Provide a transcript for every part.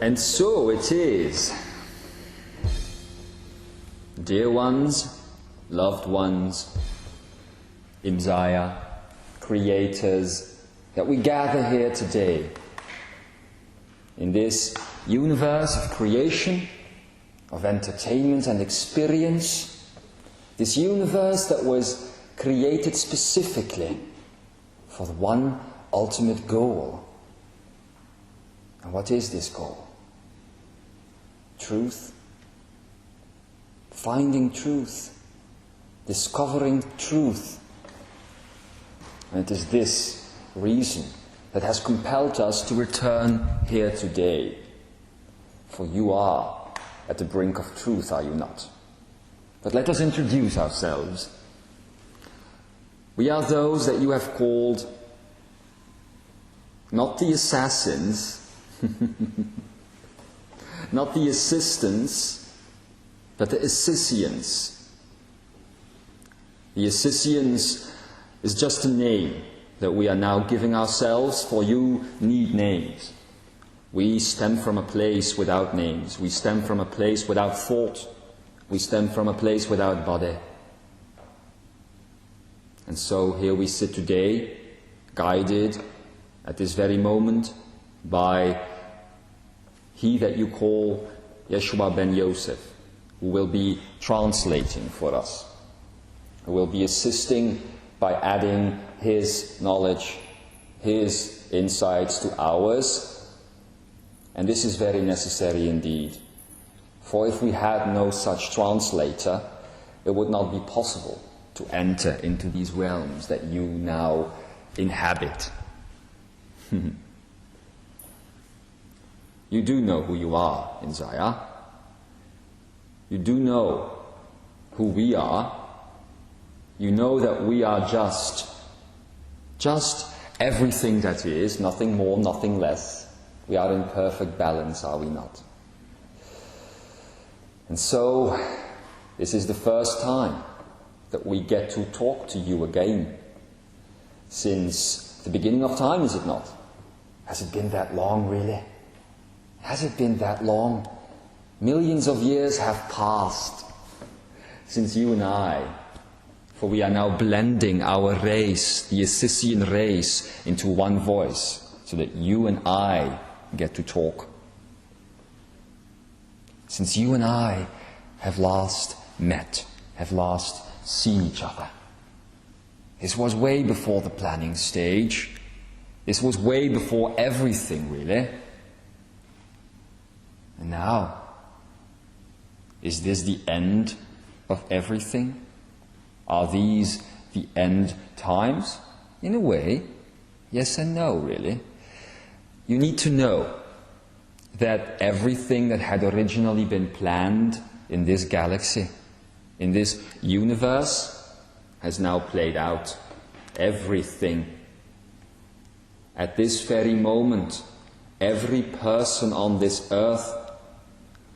And so it is. Dear ones, loved ones, Imzaia, creators, that we gather here today in this universe of creation, of entertainment and experience, this universe that was created specifically for the one ultimate goal. And what is this goal? Truth. Finding truth. Discovering truth. And it is this reason that has compelled us to return here today. For you are at the brink of truth, are you not? But let us introduce ourselves. We are those that you have called not the assassins, not the assistants, but the Asisians. The Asisians is just a name that we are now giving ourselves, for you need names. We stem from a place without names. We stem from a place without thought. We stem from a place without body. And so here we sit today, guided at this very moment by he that you call Yeshua ben Yosef, who will be translating for us, who will be assisting by adding his knowledge, his insights to ours. And this is very necessary indeed. For if we had no such translator, it would not be possible to enter into these realms that you now inhabit. You do know who you are, Imzaia. You do know who we are. You know that we are just everything that is, nothing more, nothing less. We are in perfect balance, are we not? And so, this is the first time that we get to talk to you again. Since the beginning of time, is it not? Has it been that long, really? Has it been that long? Millions of years have passed since you and I, for we are now blending our race, the Asisian race, into one voice, so that you and I get to talk. Since you and I have last met, have last seen each other. This was way before the planning stage. This was way before everything, really. And now, is this the end of everything? Are these the end times? In a way, yes and no, really. You need to know that everything that had originally been planned in this galaxy, in this universe, has now played out. Everything. At this very moment, every person on this earth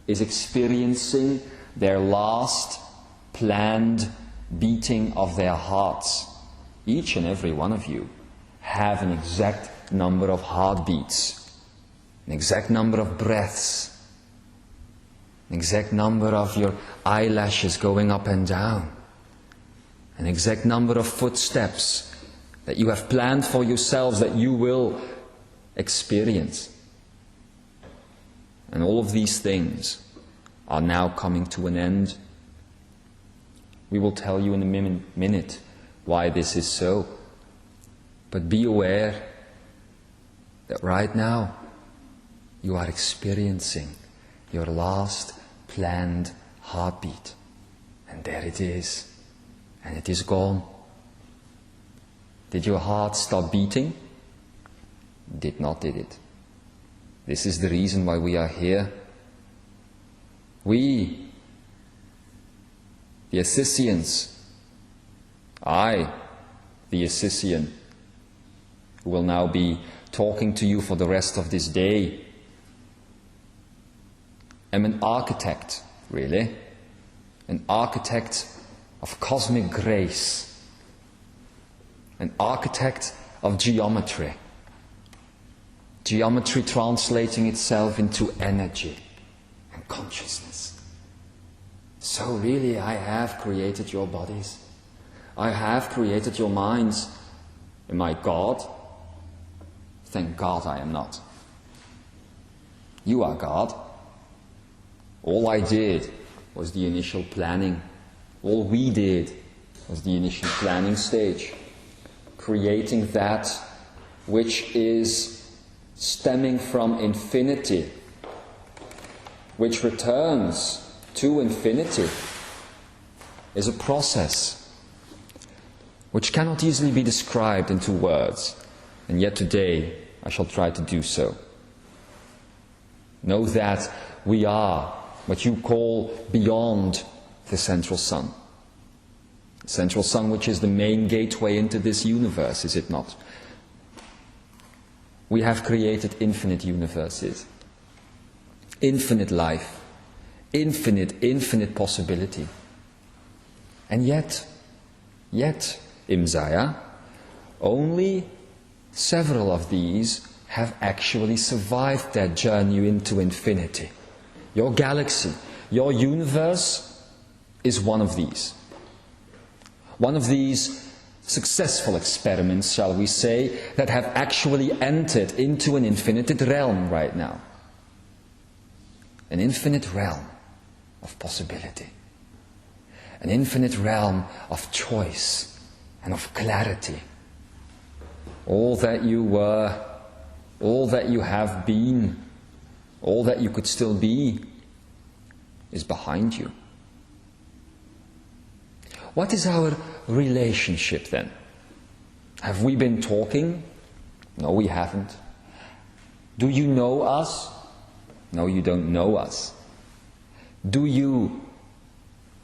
is experiencing their last planned beating of their hearts. Each and every one of you have an exact number of heartbeats, an exact number of breaths, an exact number of your eyelashes going up and down, an exact number of footsteps that you have planned for yourselves that you will experience. And all of these things are now coming to an end. We will tell you in a minute why this is so. But be aware that right now you are experiencing your last planned heartbeat. And there it is. And it is gone. Did your heart stop beating? Did not, did it? This is the reason why we are here. We, the Asisians, I, the Asisian, who will now be talking to you for the rest of this day, am an architect, really, an architect of cosmic grace, an architect of geometry. Geometry translating itself into energy and consciousness. So really, I have created your bodies. I have created your minds. Am I God? Thank God I am not. You are God. All I did was the initial planning. All we did was the initial planning stage. Creating that which is stemming from infinity, which returns to infinity, is a process which cannot easily be described into words, and yet today I shall try to do so. Know that we are what you call beyond the central sun. The central sun, which is the main gateway into this universe, is it not? We have created infinite universes, infinite life, infinite possibility. And yet, Imzaia, only several of these have actually survived that journey into infinity. Your galaxy, your universe is one of these. One of these successful experiments, shall we say, that have actually entered into an infinite realm right now. An infinite realm of possibility. An infinite realm of choice and of clarity. All that you were, all that you have been, all that you could still be, is behind you. What is our relationship then? Have we been talking? No, we haven't. Do you know us? No, you don't know us. Do you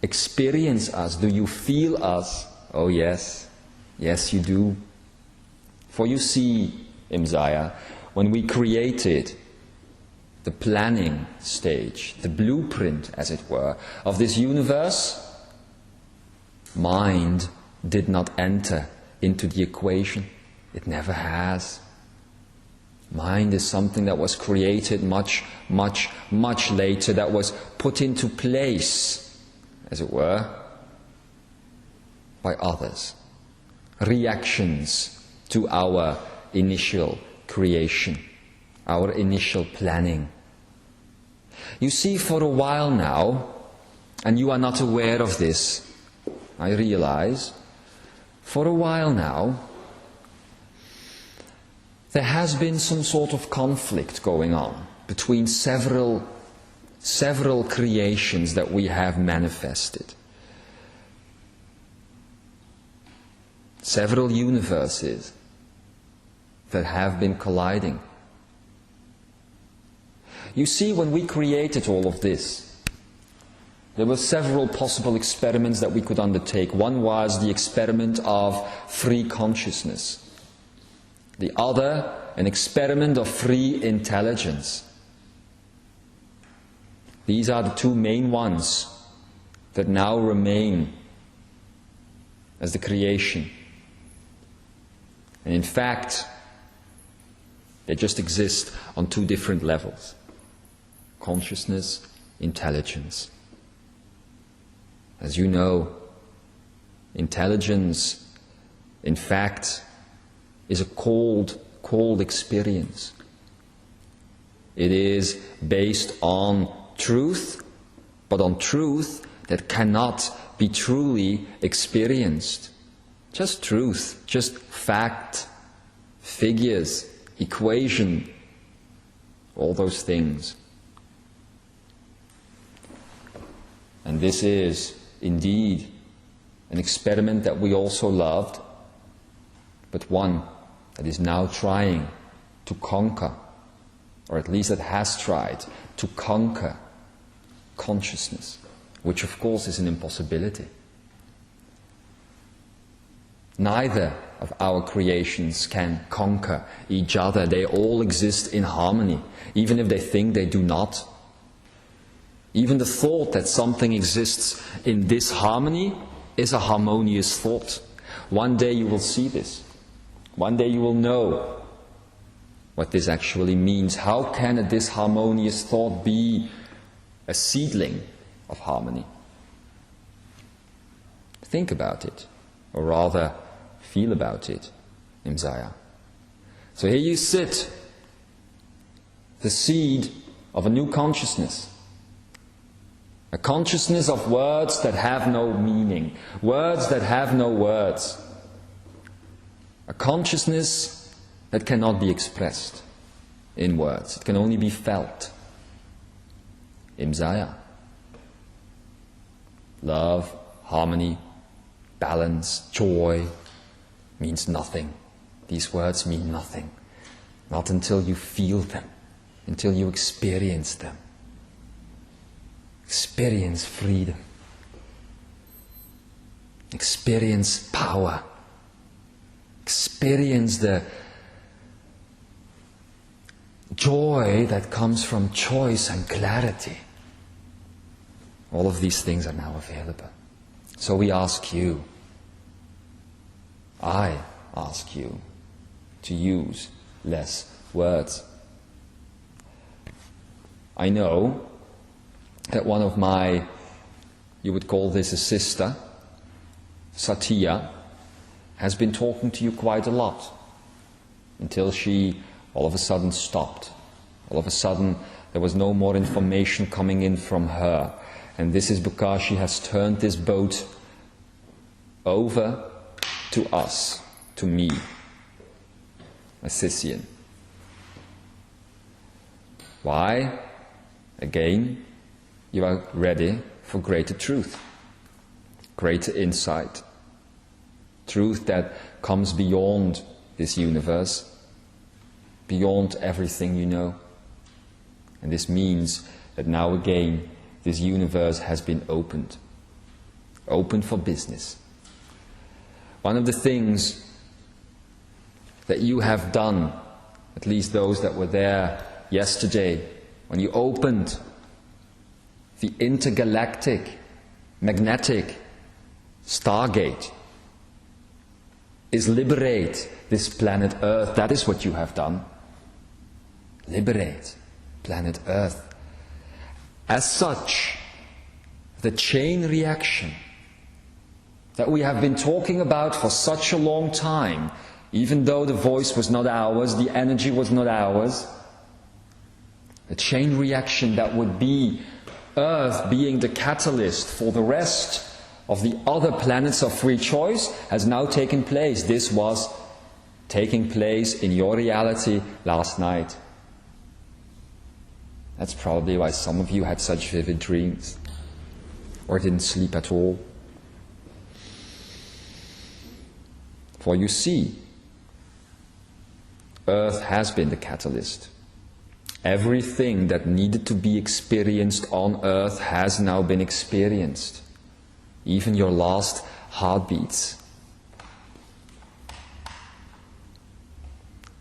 experience us? Do you feel us? Oh yes, yes you do. For you see, Imzaia, when we created the planning stage, the blueprint, as it were, of this universe, mind did not enter into the equation. It never has. Mind is something that was created much later, that was put into place, as it were, by others. Reactions to our initial creation, our initial planning. You see, for a while now, and you are not aware of this, I realize, for a while now, there has been some sort of conflict going on between several creations that we have manifested. Several universes that have been colliding. You see, when we created all of this, there were several possible experiments that we could undertake. One was the experiment of free consciousness. The other, an experiment of free intelligence. These are the two main ones that now remain as the creation. And in fact, they just exist on two different levels. Consciousness, intelligence. As you know, intelligence, in fact, is a cold experience. It is based on truth, but on truth that cannot be truly experienced. Just truth, just fact, figures, equation, all those things. And this is indeed an experiment that we also loved, but one that is now trying to conquer, or at least that has tried to conquer consciousness, which of course is an impossibility. Neither of our creations can conquer each other. They all exist in harmony, even if they think they do not. Even the thought that something exists in disharmony is a harmonious thought. One day you will see this. One day you will know what this actually means. How can a disharmonious thought be a seedling of harmony? Think about it, or rather, feel about it, Imzaia. So here you sit, the seed of a new consciousness. A consciousness of words that have no meaning, words that have no words. A consciousness that cannot be expressed in words, it can only be felt. Imzaia. Love, harmony, balance, joy means nothing. These words mean nothing. Not until you feel them, until you experience them. Experience freedom. Experience power. Experience the joy that comes from choice and clarity. All of these things are now available. So we ask you, I ask you, to use less words. I know that one of my, you would call this a sister, Satya, has been talking to you quite a lot, until she all of a sudden stopped. All of a sudden there was no more information coming in from her. And this is because she has turned this boat over to us, to me, Asisian. Why? Again, you are ready for greater truth, greater insight, truth that comes beyond this universe, beyond everything you know. And this means that now again this universe has been opened for business. One of the things that you have done, at least those that were there yesterday, when you opened the intergalactic magnetic stargate, is liberate this planet Earth. That is what you have done. Liberate planet Earth. As such, the chain reaction that we have been talking about for such a long time, even though the voice was not ours, the energy was not ours, the chain reaction that would be Earth being the catalyst for the rest of the other planets of free choice has now taken place. This was taking place in your reality last night. That's probably why some of you had such vivid dreams, or didn't sleep at all. For you see, Earth has been the catalyst. Everything that needed to be experienced on Earth has now been experienced. Even your last heartbeats.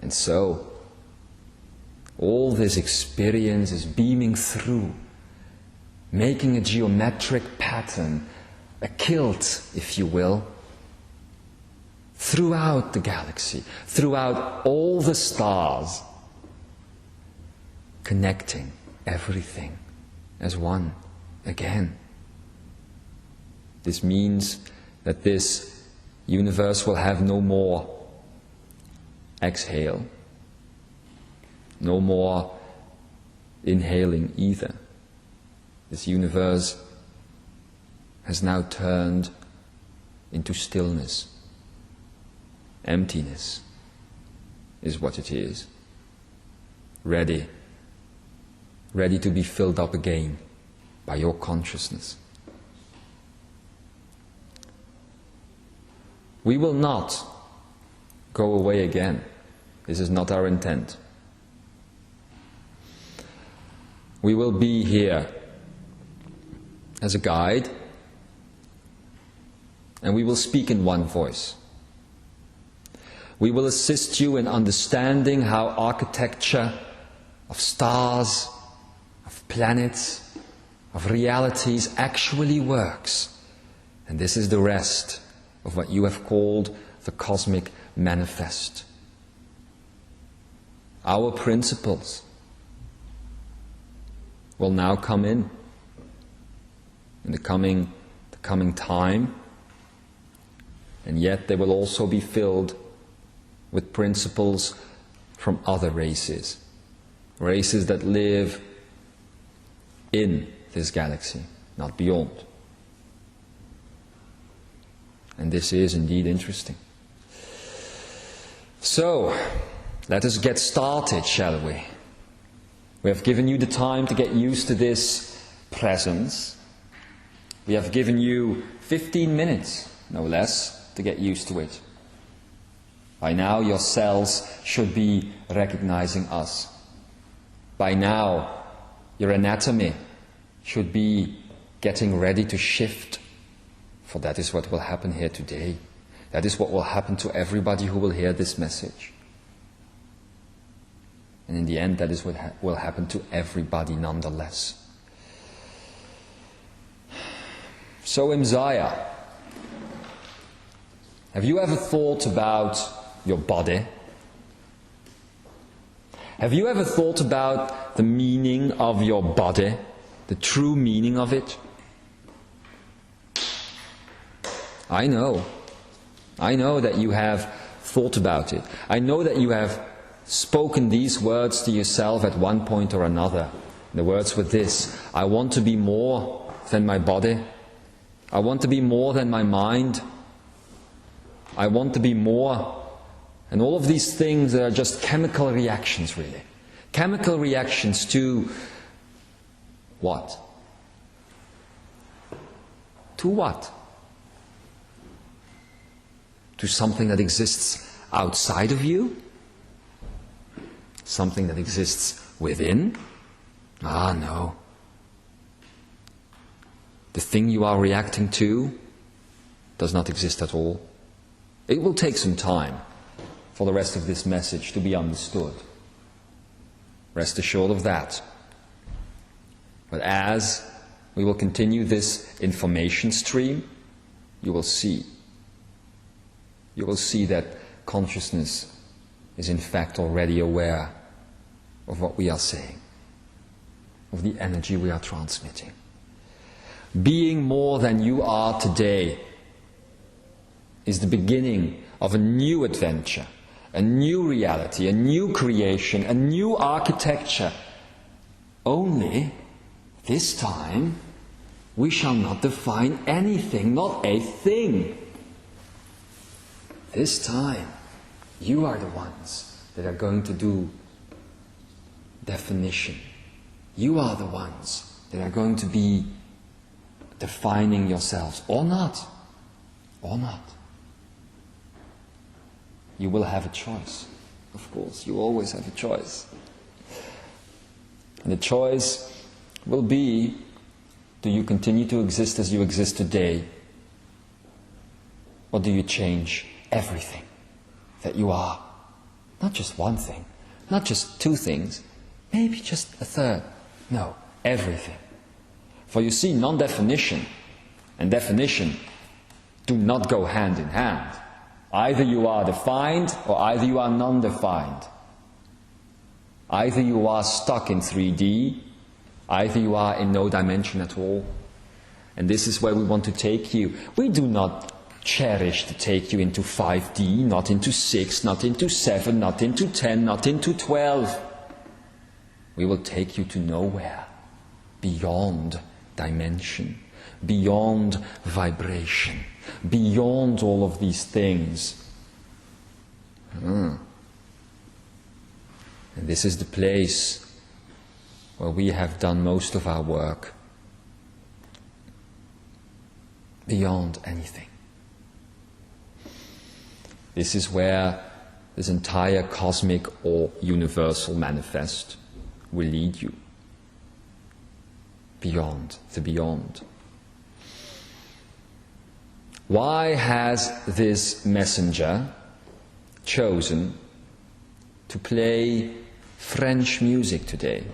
And so, all this experience is beaming through, making a geometric pattern, a kilt, if you will, throughout the galaxy, throughout all the stars, connecting everything as one again. This means that this universe will have no more exhale, no more inhaling either. This universe has now turned into stillness. Emptiness is what it is. Ready to be filled up again by your consciousness. We will not go away again. This is not our intent. We will be here as a guide, and we will speak in one voice. We will assist you in understanding how architecture of stars, of planets, of realities actually works. And this is the rest of what you have called the cosmic manifest. our principles, will now come in the coming time, and yet they will also be filled with principles from other races that live in this galaxy, not beyond. And this is indeed interesting. So, let us get started, shall we? We have given you the time to get used to this presence. We have given you 15 minutes, no less, to get used to it. By now your cells should be recognizing us. By now your anatomy should be getting ready to shift. For that is what will happen here today. That is what will happen to everybody who will hear this message. And in the end, that is what will happen to everybody nonetheless. So Imzaia, have you ever thought about your body? Have you ever thought about the meaning of your body, the true meaning of it? I know that you have thought about it. I know that you have spoken these words to yourself at one point or another. The words were this: I want to be more than my body. I want to be more than my mind. I want to be more. And all of these things are just chemical reactions, really. Chemical reactions to what? To what? To something that exists outside of you? Something that exists within? Ah, no. The thing you are reacting to does not exist at all. It will take some time for the rest of this message to be understood. Rest assured of that. But as we will continue this information stream, you will see that consciousness is in fact already aware of what we are saying, of the energy we are transmitting. Being more than you are today is the beginning of a new adventure, a new reality, a new creation, a new architecture. Only, this time, we shall not define anything, not a thing. This time, you are the ones that are going to do definition. You are the ones that are going to be defining yourselves, or not. Or not. You will have a choice. Of course, you always have a choice. And the choice will be, do you continue to exist as you exist today? Or do you change everything that you are? Not just one thing, not just two things, maybe just a third. No, everything. For you see, non-definition and definition do not go hand in hand. Either you are defined or either you are non-defined. Either you are stuck in 3D, either you are in no dimension at all. And this is where we want to take you. We do not cherish to take you into 5D, not into 6, not into 7, not into 10, not into 12. We will take you to nowhere, beyond dimension, beyond vibration, beyond all of these things. And this is the place where we have done most of our work. Beyond anything. This is where this entire cosmic or universal manifest will lead you. Beyond the beyond. Why has this messenger chosen to play French music today?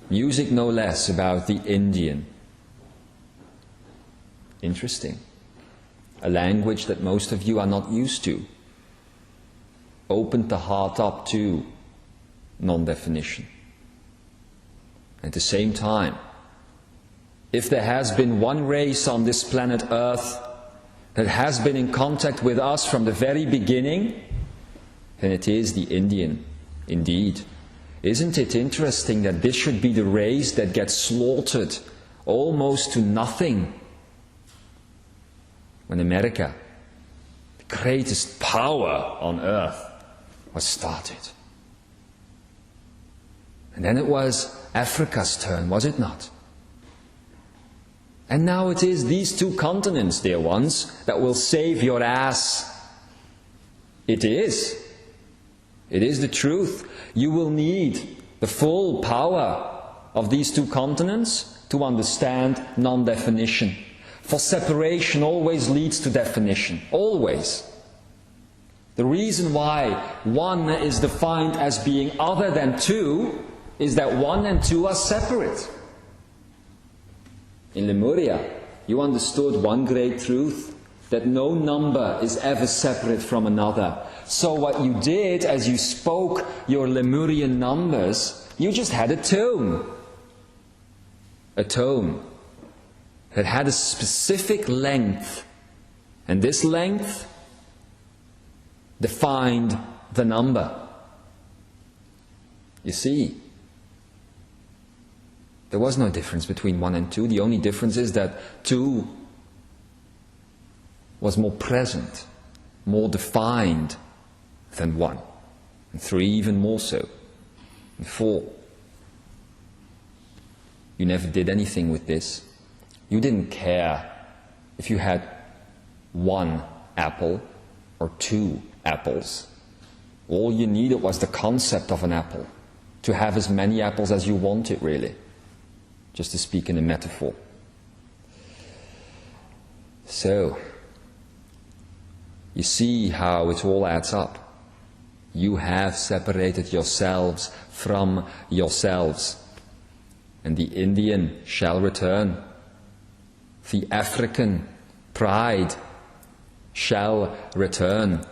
Music no less about the Indian. Interesting. A language that most of you are not used to. opened the heart up to non-definition. At the same time, if there has been one race on this planet Earth that has been in contact with us from the very beginning, then it is the Indian, indeed. Isn't it interesting that this should be the race that gets slaughtered almost to nothing when America, the greatest power on earth, was started? And then it was Africa's turn, was it not? And now it is these two continents, dear ones, that will save your ass. It is. It is the truth. You will need the full power of these two continents to understand non-definition. For separation always leads to definition. Always. The reason why one is defined as being other than two is that one and two are separate. In Lemuria, you understood one great truth, that no number is ever separate from another. So what you did as you spoke your Lemurian numbers, you just had a tone. A tone that had a specific length. And this length defined the number. You see, there was no difference between 1 and 2. The only difference is that 2 was more present, more defined than 1. And 3 even more so. And 4. You never did anything with this. You didn't care if you had 1 apple or 2 apples. All you needed was the concept of an apple, to have as many apples as you wanted, really. Just to speak in a metaphor. So, you see how it all adds up. You have separated yourselves from yourselves. And the Indian shall return. The African pride shall return.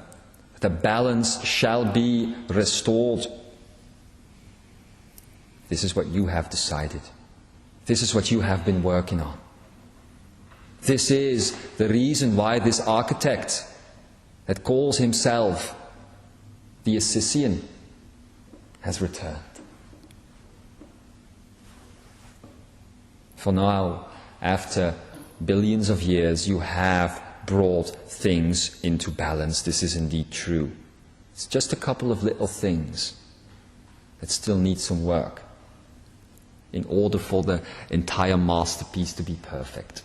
The balance shall be restored. This is what you have decided. This is what you have been working on. This is the reason why this architect that calls himself the Asisian has returned. For now, after billions of years, you have brought things into balance. This is indeed true. It's just a couple of little things that still need some work in order for the entire masterpiece to be perfect.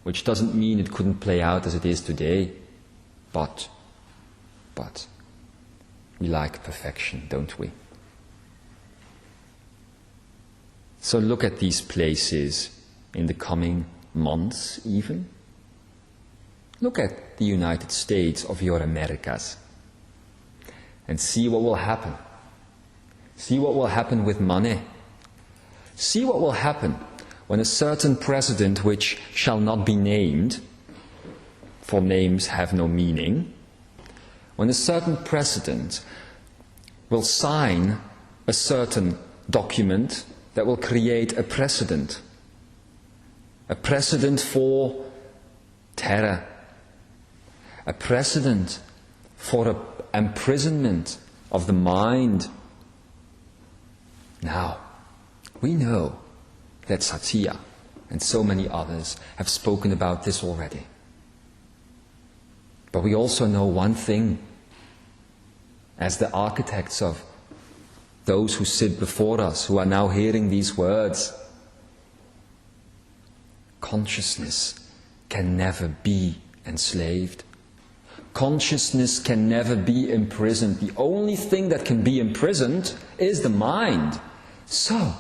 Which doesn't mean it couldn't play out as it is today, but we like perfection, don't we? So look at these places in the coming months even. Look at the United States of your Americas and see what will happen. See what will happen with money. See what will happen when a certain president, which shall not be named, for names have no meaning, when a certain president will sign a certain document that will create a precedent for terror, a precedent for imprisonment of the mind. Now, we know that Satya and so many others have spoken about this already. But we also know one thing, as the architects of those who sit before us, who are now hearing these words. Consciousness can never be enslaved. Consciousness can never be imprisoned. The only thing that can be imprisoned is the mind. So,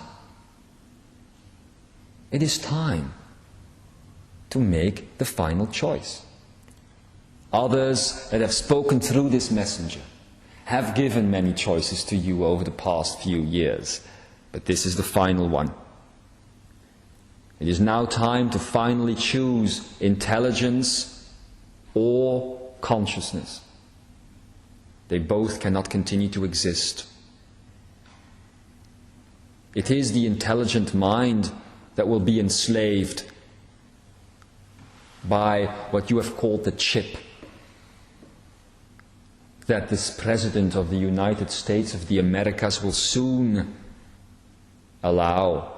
it is time to make the final choice. Others that have spoken through this messenger have given many choices to you over the past few years, but this is the final one. It is now time to finally choose intelligence or consciousness. They both cannot continue to exist. It is the intelligent mind that will be enslaved by what you have called the chip that this President of the United States of the Americas will soon allow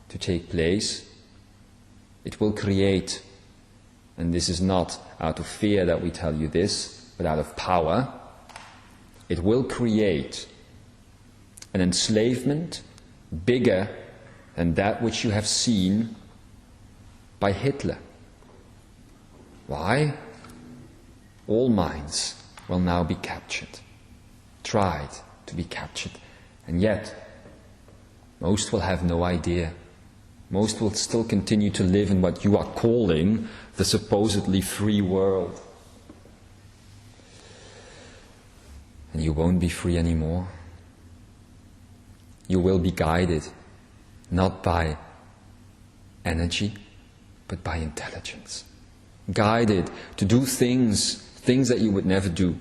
to take place. It will create, and this is not out of fear that we tell you this, but out of power, it will create an enslavement bigger than that which you have seen by Hitler. Why? All minds will now be captured, tried to be captured, and yet most will have no idea. Most will still continue to live in what you are calling the supposedly free world. And you won't be free anymore. You will be guided not by energy, but by intelligence. Guided to do things that you would never do.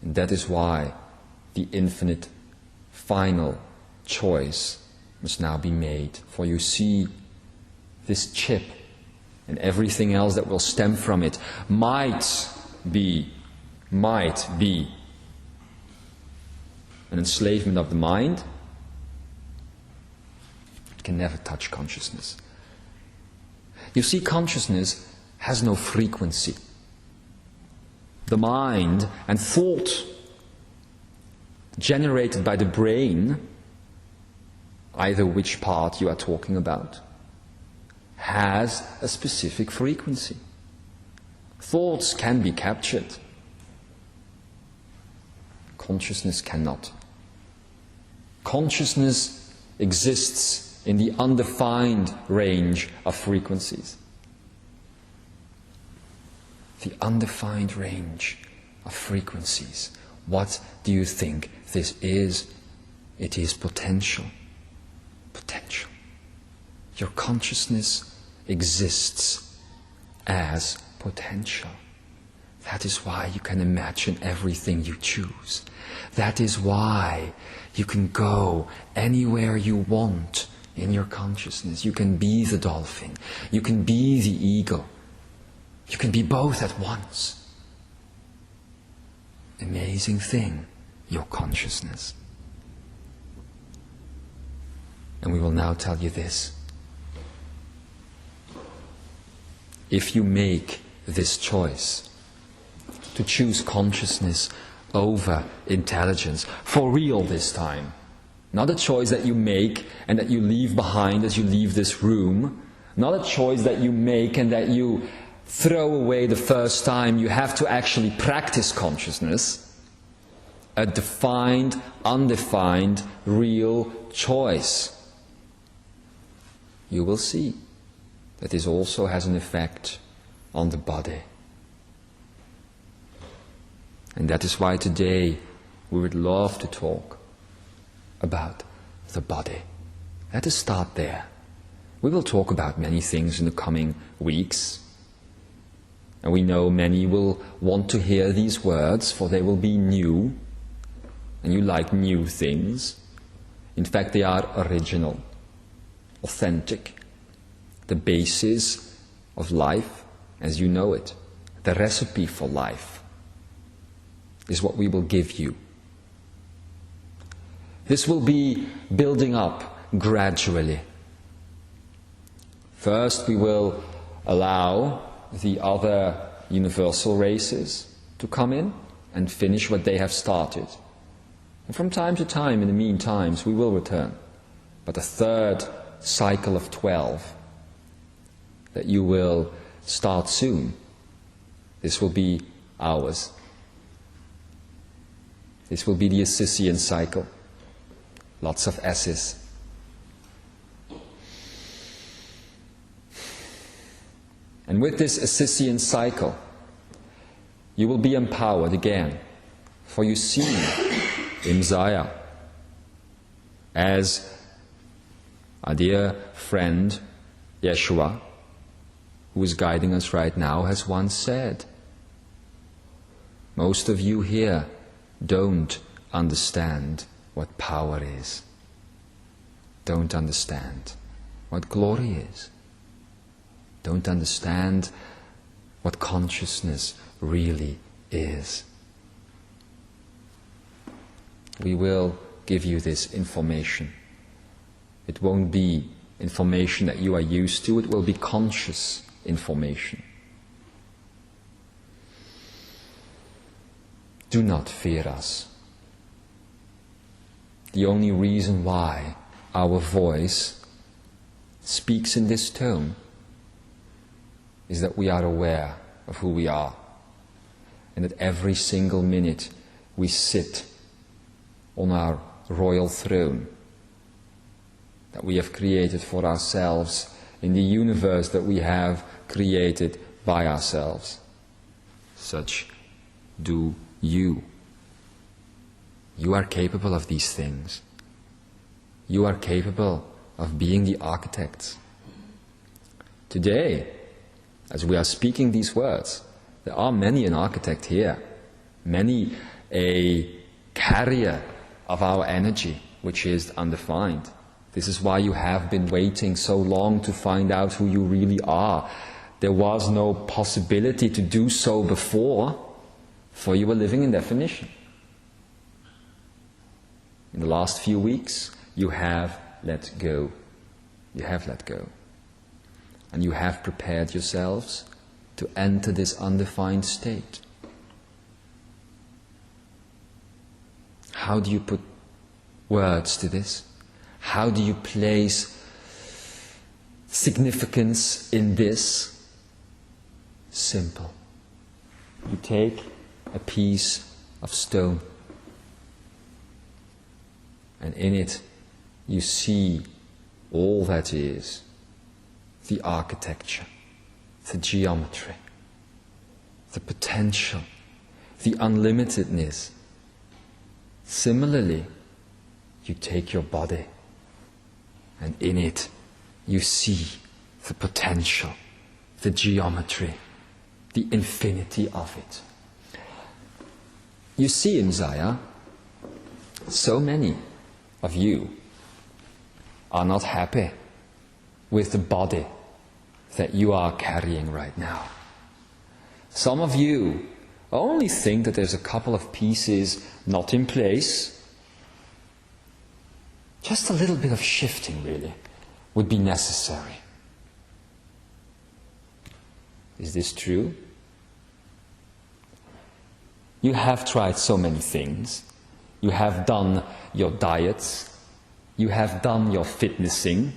And that is why the infinite final choice must now be made. For you see, this chip and everything else that will stem from it might be an enslavement of the mind. It can never touch consciousness. You see, consciousness has no frequency. The mind and thought generated by the brain, either which part you are talking about, has a specific frequency. Thoughts can be captured. Consciousness cannot. Consciousness exists in the undefined range of frequencies. The undefined range of frequencies. What do you think this is? It is potential. Potential. Your consciousness exists as potential. That is why you can imagine everything you choose. That is why you can go anywhere you want in your consciousness. You can be the dolphin. You can be the eagle. You can be both at once. Amazing thing, your consciousness. And we will now tell you this. If you make this choice to choose consciousness over intelligence, for real this time, not a choice that you make and that you leave behind as you leave this room, not a choice that you make and that you throw away the first time you have to actually practice consciousness, a defined, undefined, real choice. You will see that this also has an effect on the body. And that is why today we would love to talk about the body. Let us start there. We will talk about many things in the coming weeks. And we know many will want to hear these words, for they will be new. And you like new things. In fact, they are original, authentic, the basis of life as you know it. The recipe for life is what we will give you. This will be building up gradually. First, we will allow the other universal races to come in and finish what they have started. And from time to time, in the meantime, we will return. But a third cycle of 12 that you will start soon, this will be ours. This will be the Asisian cycle. Lots of S's. And with this Asisian cycle, you will be empowered again. For you see, Imzaia, as our dear friend Yeshua, who is guiding us right now, has once said, Most of you here don't understand what power is. Don't understand what glory is. Don't understand what consciousness really is. We will give you this information. It won't be information that you are used to, it will be conscious information. Do not fear us. The only reason why our voice speaks in this tone is that we are aware of who we are, and that every single minute we sit on our royal throne that we have created for ourselves in the universe that we have created by ourselves. Such do you. You are capable of these things. You are capable of being the architects. Today, as we are speaking these words, there are many an architect here, many a carrier of our energy, which is undefined. This is why you have been waiting so long to find out who you really are. There was no possibility to do so before, for you were living in definition. In the last few weeks, you have let go. You have let go. And you have prepared yourselves to enter this undefined state. How do you put words to this? How do you place significance in this? Simple. You take a piece of stone, and in it you see all that is the architecture, the geometry, the potential, the unlimitedness. Similarly, you take your body, and in it you see the potential, the geometry, the infinity of it. You see, Imzaia, so many of you are not happy with the body that you are carrying right now. Some of you only think that there's a couple of pieces not in place. Just a little bit of shifting, really, would be necessary. Is this true? You have tried so many things. You have done your diets. You have done your fitnessing.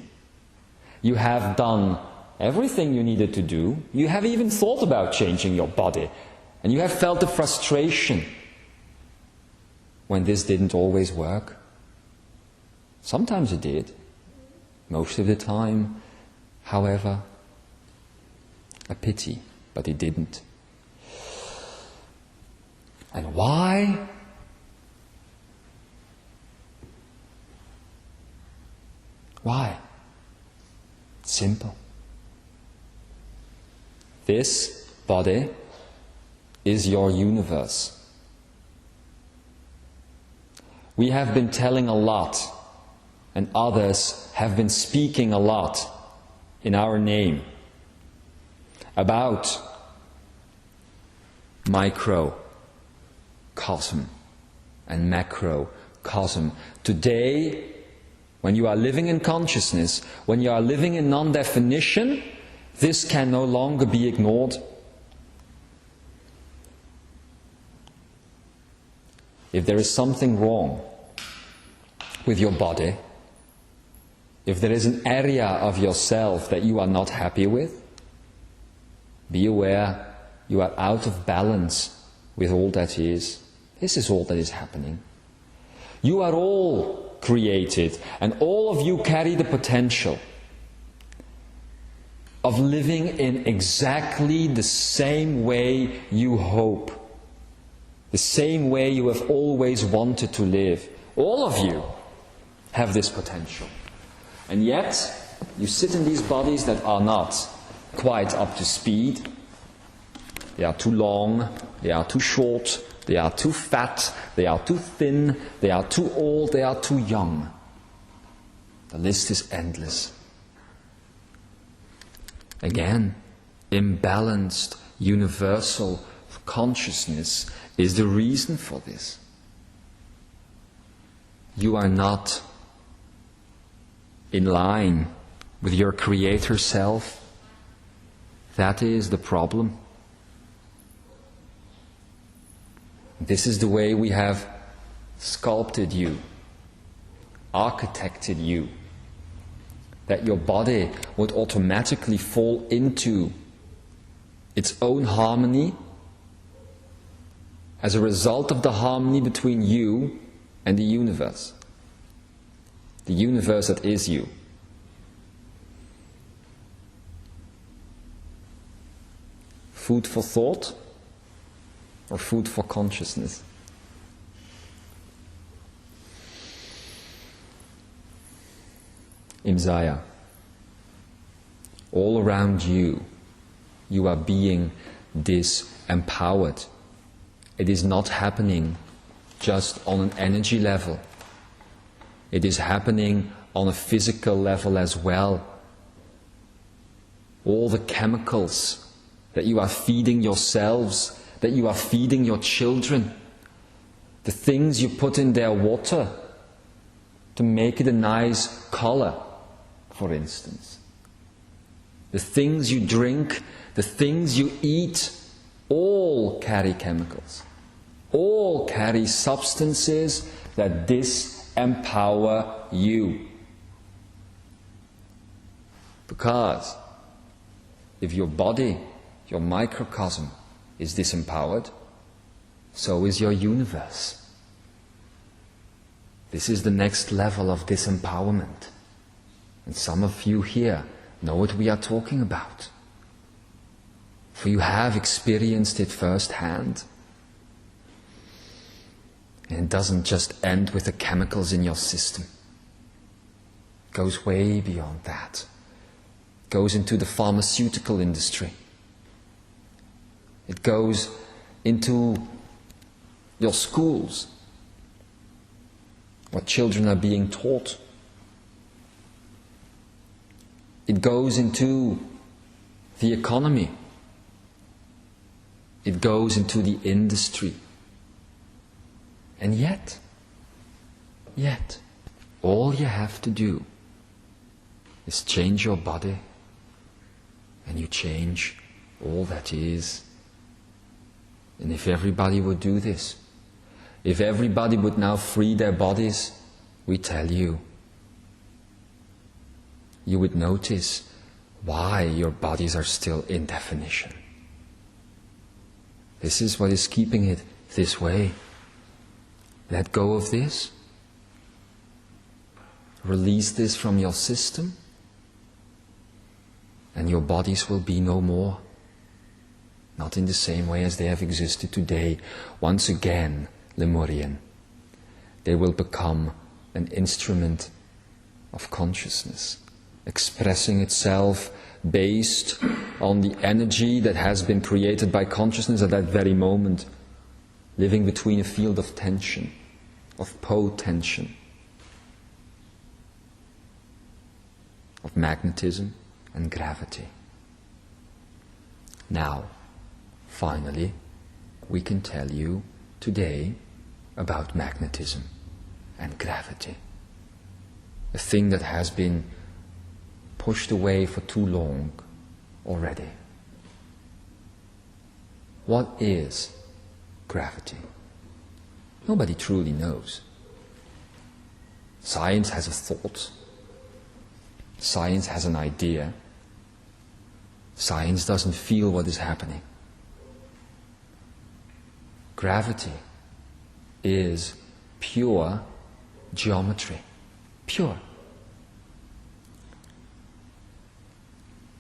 You have done everything you needed to do. You have even thought about changing your body. And you have felt the frustration when this didn't always work. Sometimes it did. Most of the time, however, a pity, but it didn't. And why? Why? Simple. This body is your universe. We have been telling a lot, and others have been speaking a lot in our name about microcosm and macrocosm. Today, when you are living in consciousness, when you are living in non-definition, this can no longer be ignored. If there is something wrong with your body, if there is an area of yourself that you are not happy with, be aware you are out of balance with all that is. This is all that is happening. You are all created, and all of you carry the potential of living in exactly the same way you hope, the same way you have always wanted to live. All of you have this potential. And yet, you sit in these bodies that are not quite up to speed, they are too long, they are too short, they are too fat, they are too thin, they are too old, they are too young. The list is endless. Again, imbalanced universal consciousness is the reason for this. You are not in line with your creator self. That is the problem. This is the way we have sculpted you, architected you, that your body would automatically fall into its own harmony as a result of the harmony between you and the universe that is you. Food for thought or food for consciousness? Imzaia. All around you, you are being disempowered. It is not happening just on an energy level. It is happening on a physical level as well. All the chemicals that you are feeding yourselves, that you are feeding your children, the things you put in their water to make it a nice color, for instance. The things you drink, the things you eat, all carry chemicals. All carry substances that disempower you. Because if your body, your microcosm, is disempowered, so is your universe. This is the next level of disempowerment. And some of you here know what we are talking about. For you have experienced it firsthand. And it doesn't just end with the chemicals in your system. It goes way beyond that. It goes into the pharmaceutical industry. It goes into your schools, what children are being taught. It goes into the economy. It goes into the industry. And yet, all you have to do is change your body, and you change all that is. And if everybody would do this, if everybody would now free their bodies, we tell you, you would notice why your bodies are still in definition. This is what is keeping it this way. Let go of this. Release this from your system, and your bodies will be no more. Not in the same way as they have existed today. Once again, Lemurian, they will become an instrument of consciousness, expressing itself based on the energy that has been created by consciousness at that very moment, living between a field of tension, of potension, of magnetism and gravity. Now, finally, we can tell you today about magnetism and gravity, a thing that has been pushed away for too long already. What is gravity? Nobody truly knows. Science has a thought. Science has an idea. Science doesn't feel what is happening. Gravity is pure geometry. Pure.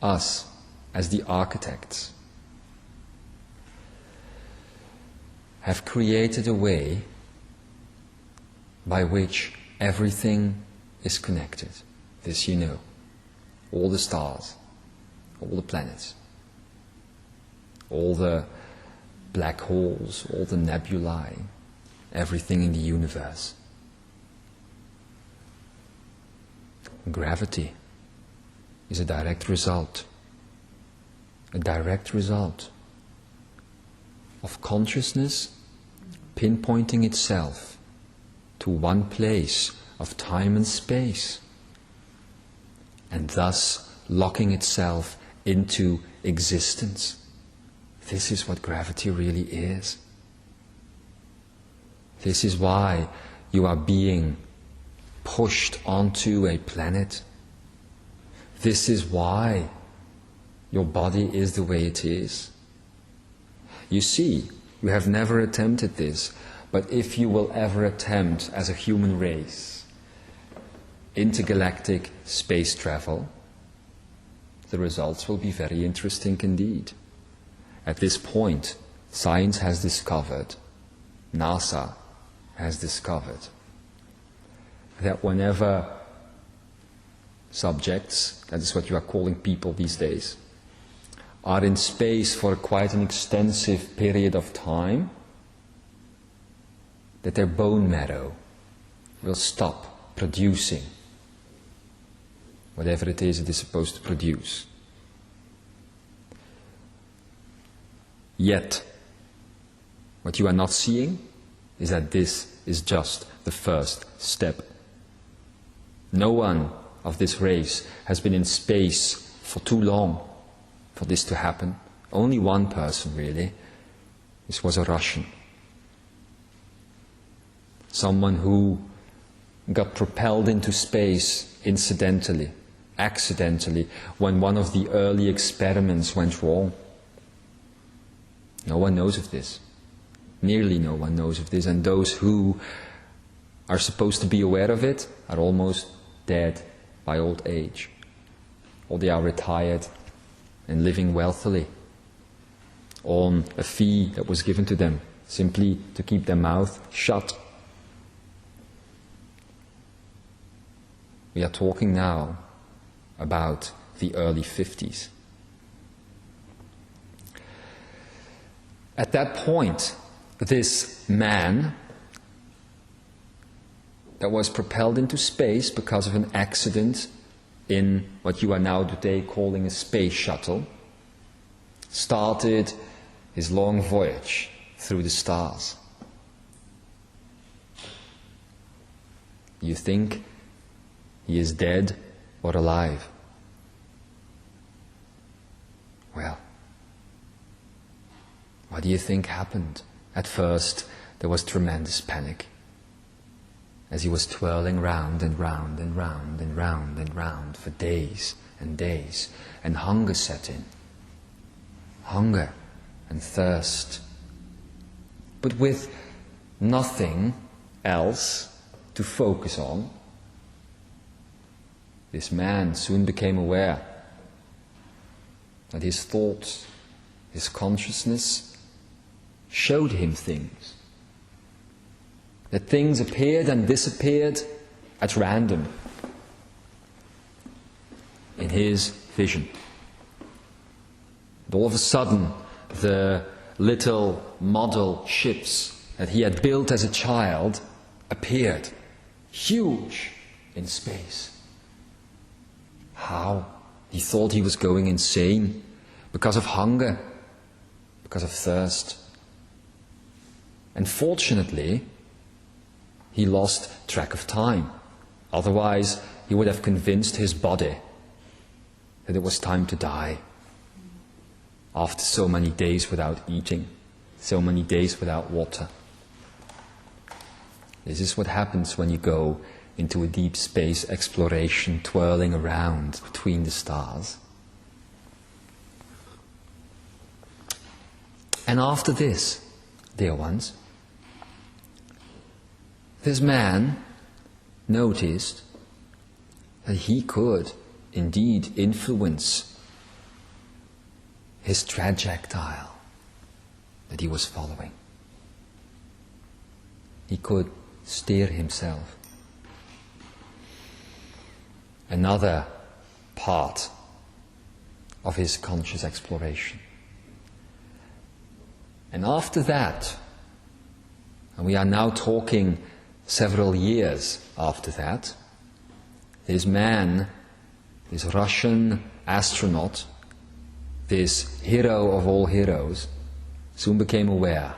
Us, as the architects, have created a way by which everything is connected. This you know. All the stars, all the planets, all the black holes, all the nebulae, everything in the universe. Gravity is a direct result of consciousness pinpointing itself to one place of time and space, and thus locking itself into existence. This is what gravity really is. This is why you are being pushed onto a planet. This is why your body is the way it is. You see, you have never attempted this, but if you will ever attempt as a human race intergalactic space travel, the results will be very interesting indeed. At this point, science has discovered, NASA has discovered, that whenever subjects, that is what you are calling people these days, are in space for quite an extensive period of time, that their bone marrow will stop producing whatever it is supposed to produce. Yet, what you are not seeing is that this is just the first step. No one of this race has been in space for too long for this to happen. Only one person really. This was a Russian. Someone who got propelled into space incidentally, accidentally, when one of the early experiments went wrong. No one knows of this. Nearly no one knows of this, and those who are supposed to be aware of it are almost dead by old age, or they are retired and living wealthily on a fee that was given to them simply to keep their mouth shut. We are talking now about the early 50s. At that point, this man that was propelled into space because of an accident in what you are now today calling a space shuttle, started his long voyage through the stars. You think he is dead or alive? Well, what do you think happened? At first, there was tremendous panic as he was twirling round and round and round and round and round for days and days, and hunger set in. Hunger and thirst. But with nothing else to focus on, this man soon became aware that his thoughts, his consciousness, showed him things. That things appeared and disappeared at random in his vision. And all of a sudden, the little model ships that he had built as a child appeared, huge in space. How? He thought he was going insane because of hunger, because of thirst. And fortunately, he lost track of time. Otherwise, he would have convinced his body that it was time to die. After so many days without eating, so many days without water. This is what happens when you go into a deep space exploration, twirling around between the stars. And after this, dear ones, this man noticed that he could indeed influence his trajectile that he was following. He could steer himself. Another part of his conscious exploration. And after that, and we are now talking several years after that, this man, this Russian astronaut, this hero of all heroes, soon became aware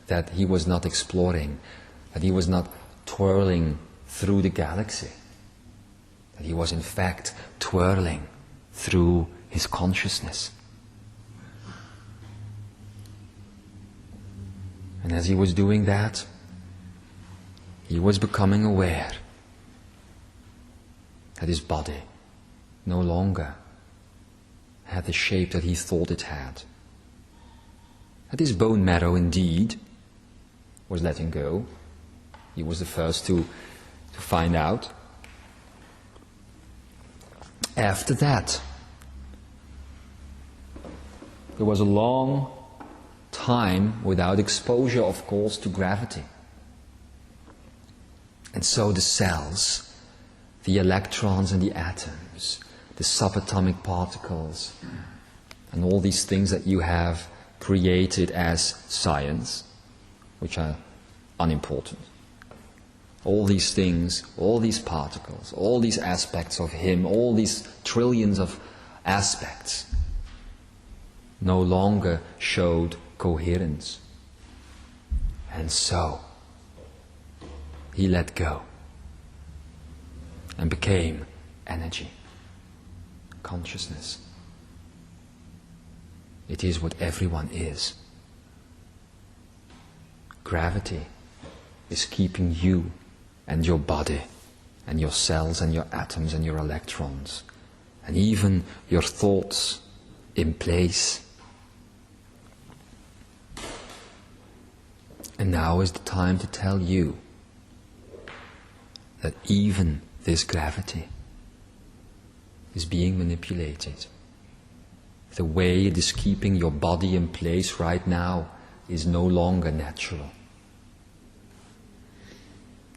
that he was not exploring, that he was not twirling through the galaxy, that he was in fact twirling through his consciousness. And as he was doing that, he was becoming aware that his body no longer had the shape that he thought it had. That his bone marrow indeed was letting go. He was the first to find out. After that, there was a long time without exposure, of course, to gravity. And so the cells, the electrons and the atoms, the subatomic particles, and all these things that you have created as science, which are unimportant. All these things, all these particles, all these aspects of him, all these trillions of aspects, no longer showed coherence. And so, he let go and became energy, consciousness. It is what everyone is. Gravity is keeping you and your body and your cells and your atoms and your electrons and even your thoughts in place. And now is the time to tell you that even this gravity is being manipulated. The way it is keeping your body in place right now is no longer natural.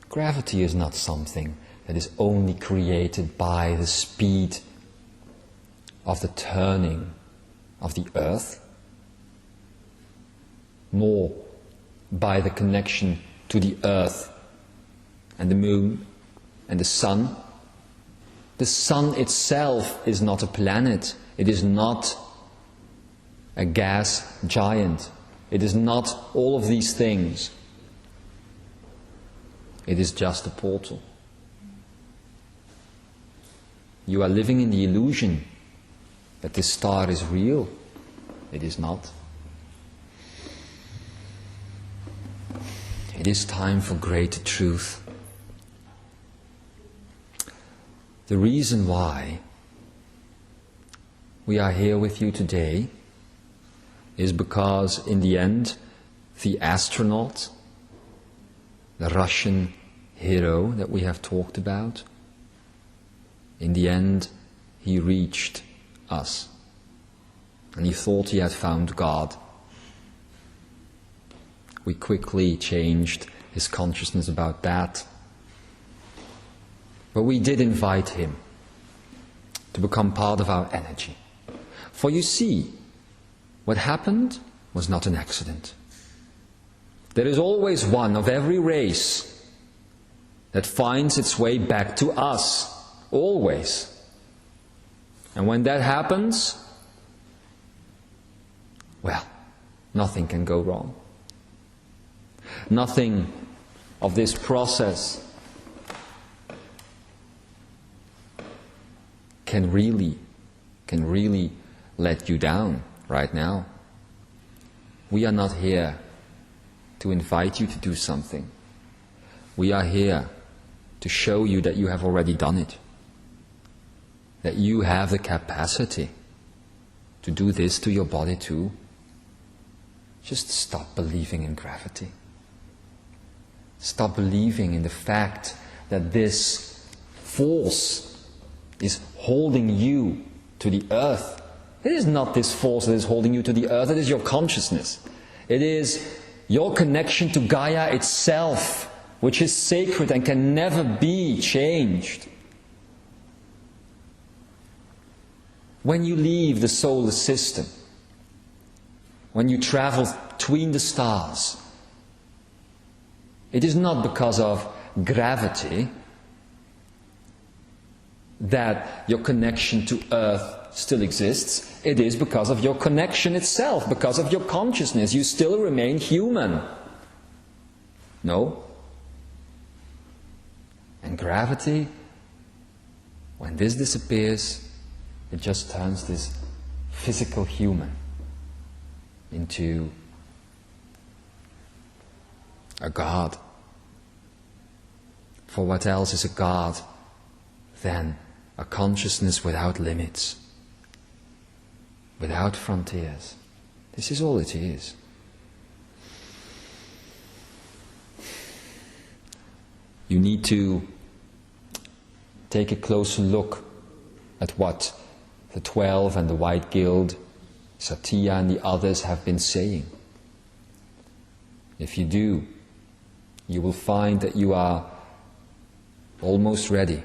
Gravity is not something that is only created by the speed of the turning of the earth, nor by the connection to the earth and the moon and the sun. The sun itself is not a planet. It is not a gas giant. It is not all of these things. It is just a portal. You are living in the illusion that this star is real. It is not. It is time for greater truth. The reason why we are here with you today is because in the end, the astronaut, the Russian hero that we have talked about, in the end, he reached us. And he thought he had found God. We quickly changed his consciousness about that. But we did invite him to become part of our energy. For you see, what happened was not an accident. There is always one of every race that finds its way back to us. Always. And when that happens, well, nothing can go wrong. Nothing of this process can really let you down right now. We are not here to invite you to do something. We are here to show you that you have already done it. That you have the capacity to do this to your body too. Just stop believing in gravity. Stop believing in the fact that this force is holding you to the earth. It is not this force that is holding you to the earth, it is your consciousness. It is your connection to Gaia itself, which is sacred and can never be changed. When you leave the solar system, when you travel between the stars, it is not because of gravity that your connection to Earth still exists. It is because of your connection itself, because of your consciousness. You still remain human. No? And gravity, when this disappears, it just turns this physical human into a god. For what else is a god than a consciousness without limits, without frontiers? This is all it is. You need to take a closer look at what the 12 and the White Guild, Satya and the others have been saying. If you do, you will find that you are almost ready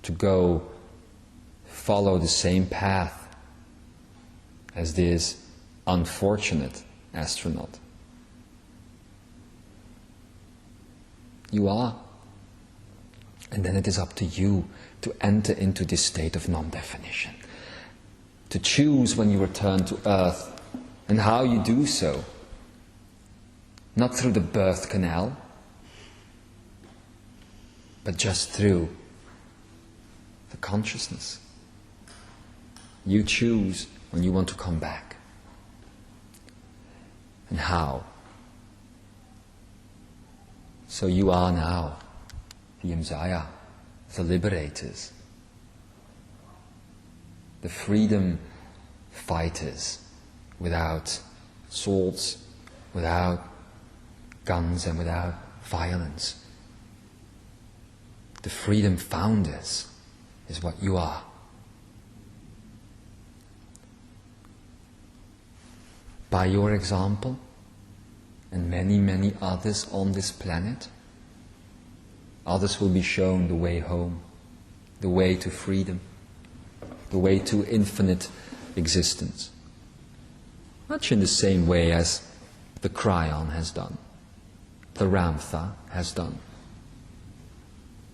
to go follow the same path as this unfortunate astronaut. You are. And then it is up to you to enter into this state of non-definition, to choose when you return to Earth and how you do so. Not through the birth canal, but just through the consciousness. You choose when you want to come back. And how? So you are now the Imzaia, the liberators, the freedom fighters without swords, without guns and without violence. The freedom founders is what you are. By your example, and many, many others on this planet, others will be shown the way home, the way to freedom, the way to infinite existence. Much in the same way as the Cryon has done, the Ramtha has done,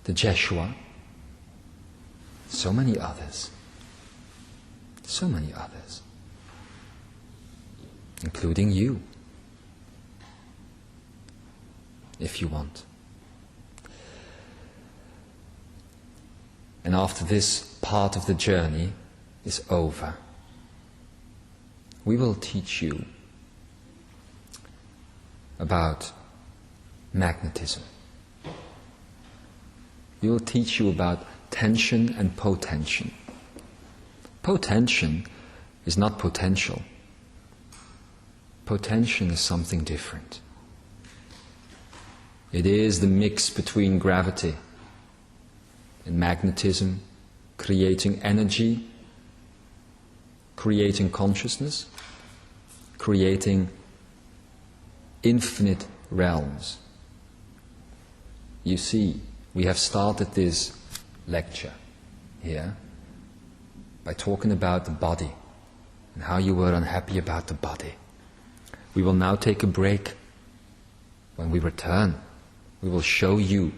the Jeshua, so many others, including you, if you want. And after this part of the journey is over, we will teach you about magnetism. We will teach you about tension and potention. Potention is not potential. Potention is something different. It is the mix between gravity and magnetism, creating energy, creating consciousness, creating infinite realms. You see, we have started this lecture here by talking about the body and how you were unhappy about the body. We will now take a break. When we return, we will show you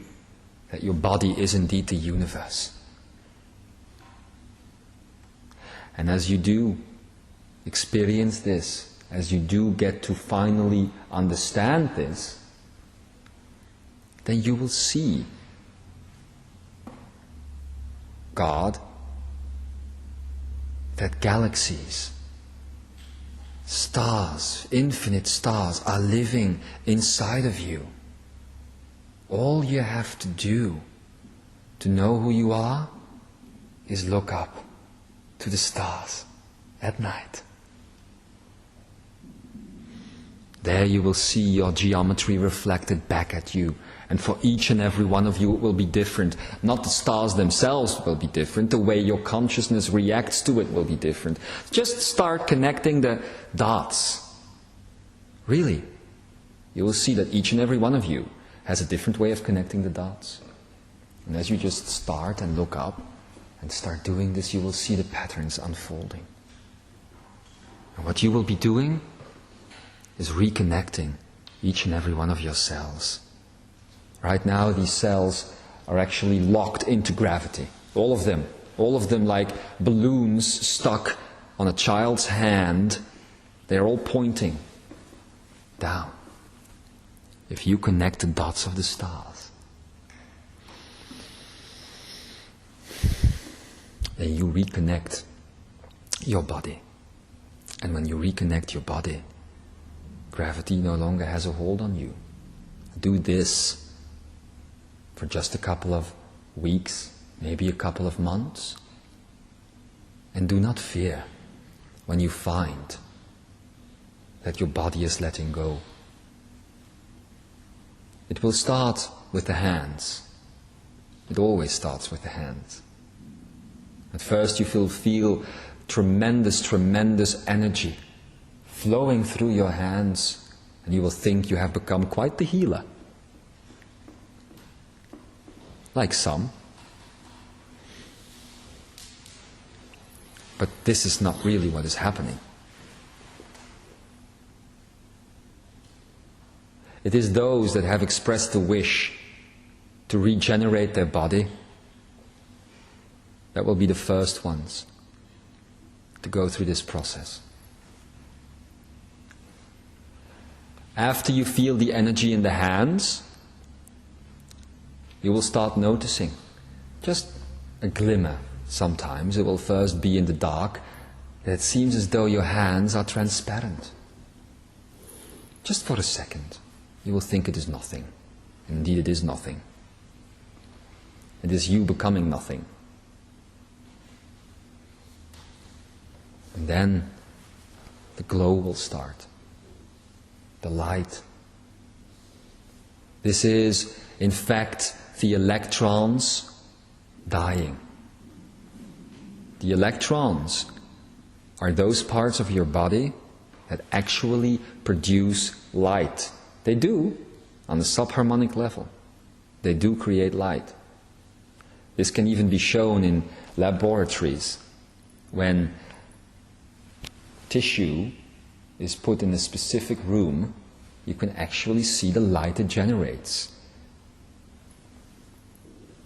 that your body is indeed the universe. And as you do experience this, as you do get to finally understand this, then you will see God, that galaxies, stars, infinite stars are living inside of you. All you have to do to know who you are is look up to the stars at night. There you will see your geometry reflected back at you. And for each and every one of you it will be different. Not the stars themselves will be different. The way your consciousness reacts to it will be different. Just start connecting the dots. Really. You will see that each and every one of you has a different way of connecting the dots. And as you just start and look up and start doing this, you will see the patterns unfolding. And what you will be doing is reconnecting each and every one of your cells. Right now these cells are actually locked into gravity. All of them like balloons stuck on a child's hand. They're all pointing down. If you connect the dots of the stars, then you reconnect your body. And when you reconnect your body, gravity no longer has a hold on you. Do this for just a couple of weeks, maybe a couple of months. And do not fear when you find that your body is letting go. It will start with the hands. It always starts with the hands. At first you will feel tremendous energy flowing through your hands, and you will think you have become quite the healer. Like some. But this is not really what is happening. It is those that have expressed the wish to regenerate their body that will be the first ones to go through this process. After you feel the energy in the hands, you will start noticing just a glimmer. Sometimes it will first be in the dark, that it seems as though your hands are transparent. Just for a second, you will think it is nothing. Indeed, it is nothing. It is you becoming nothing. And then the glow will start. The light. This is, in fact, the electrons dying. The electrons are those parts of your body that actually produce light. They do, on the subharmonic level. They do create light. This can even be shown in laboratories when tissue is put in a specific room. You can actually see the light it generates.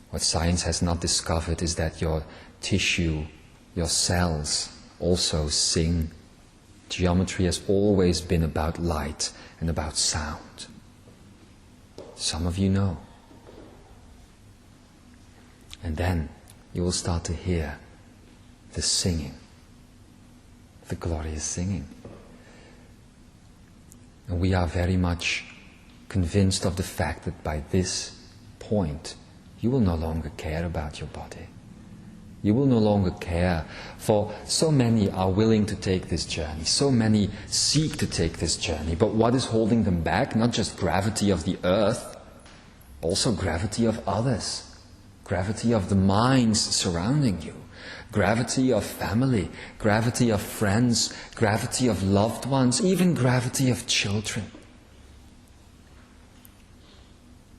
What science has not discovered is that your tissue, your cells also sing. Geometry has always been about light and about sound. Some of you know. And then you will start to hear the singing, the glorious singing. And we are very much convinced of the fact that by this point, you will no longer care about your body. You will no longer care, for so many are willing to take this journey. So many seek to take this journey. But what is holding them back? Not just gravity of the earth, also gravity of others. Gravity of the minds surrounding you. Gravity of family. Gravity of friends. Gravity of loved ones. Even gravity of children.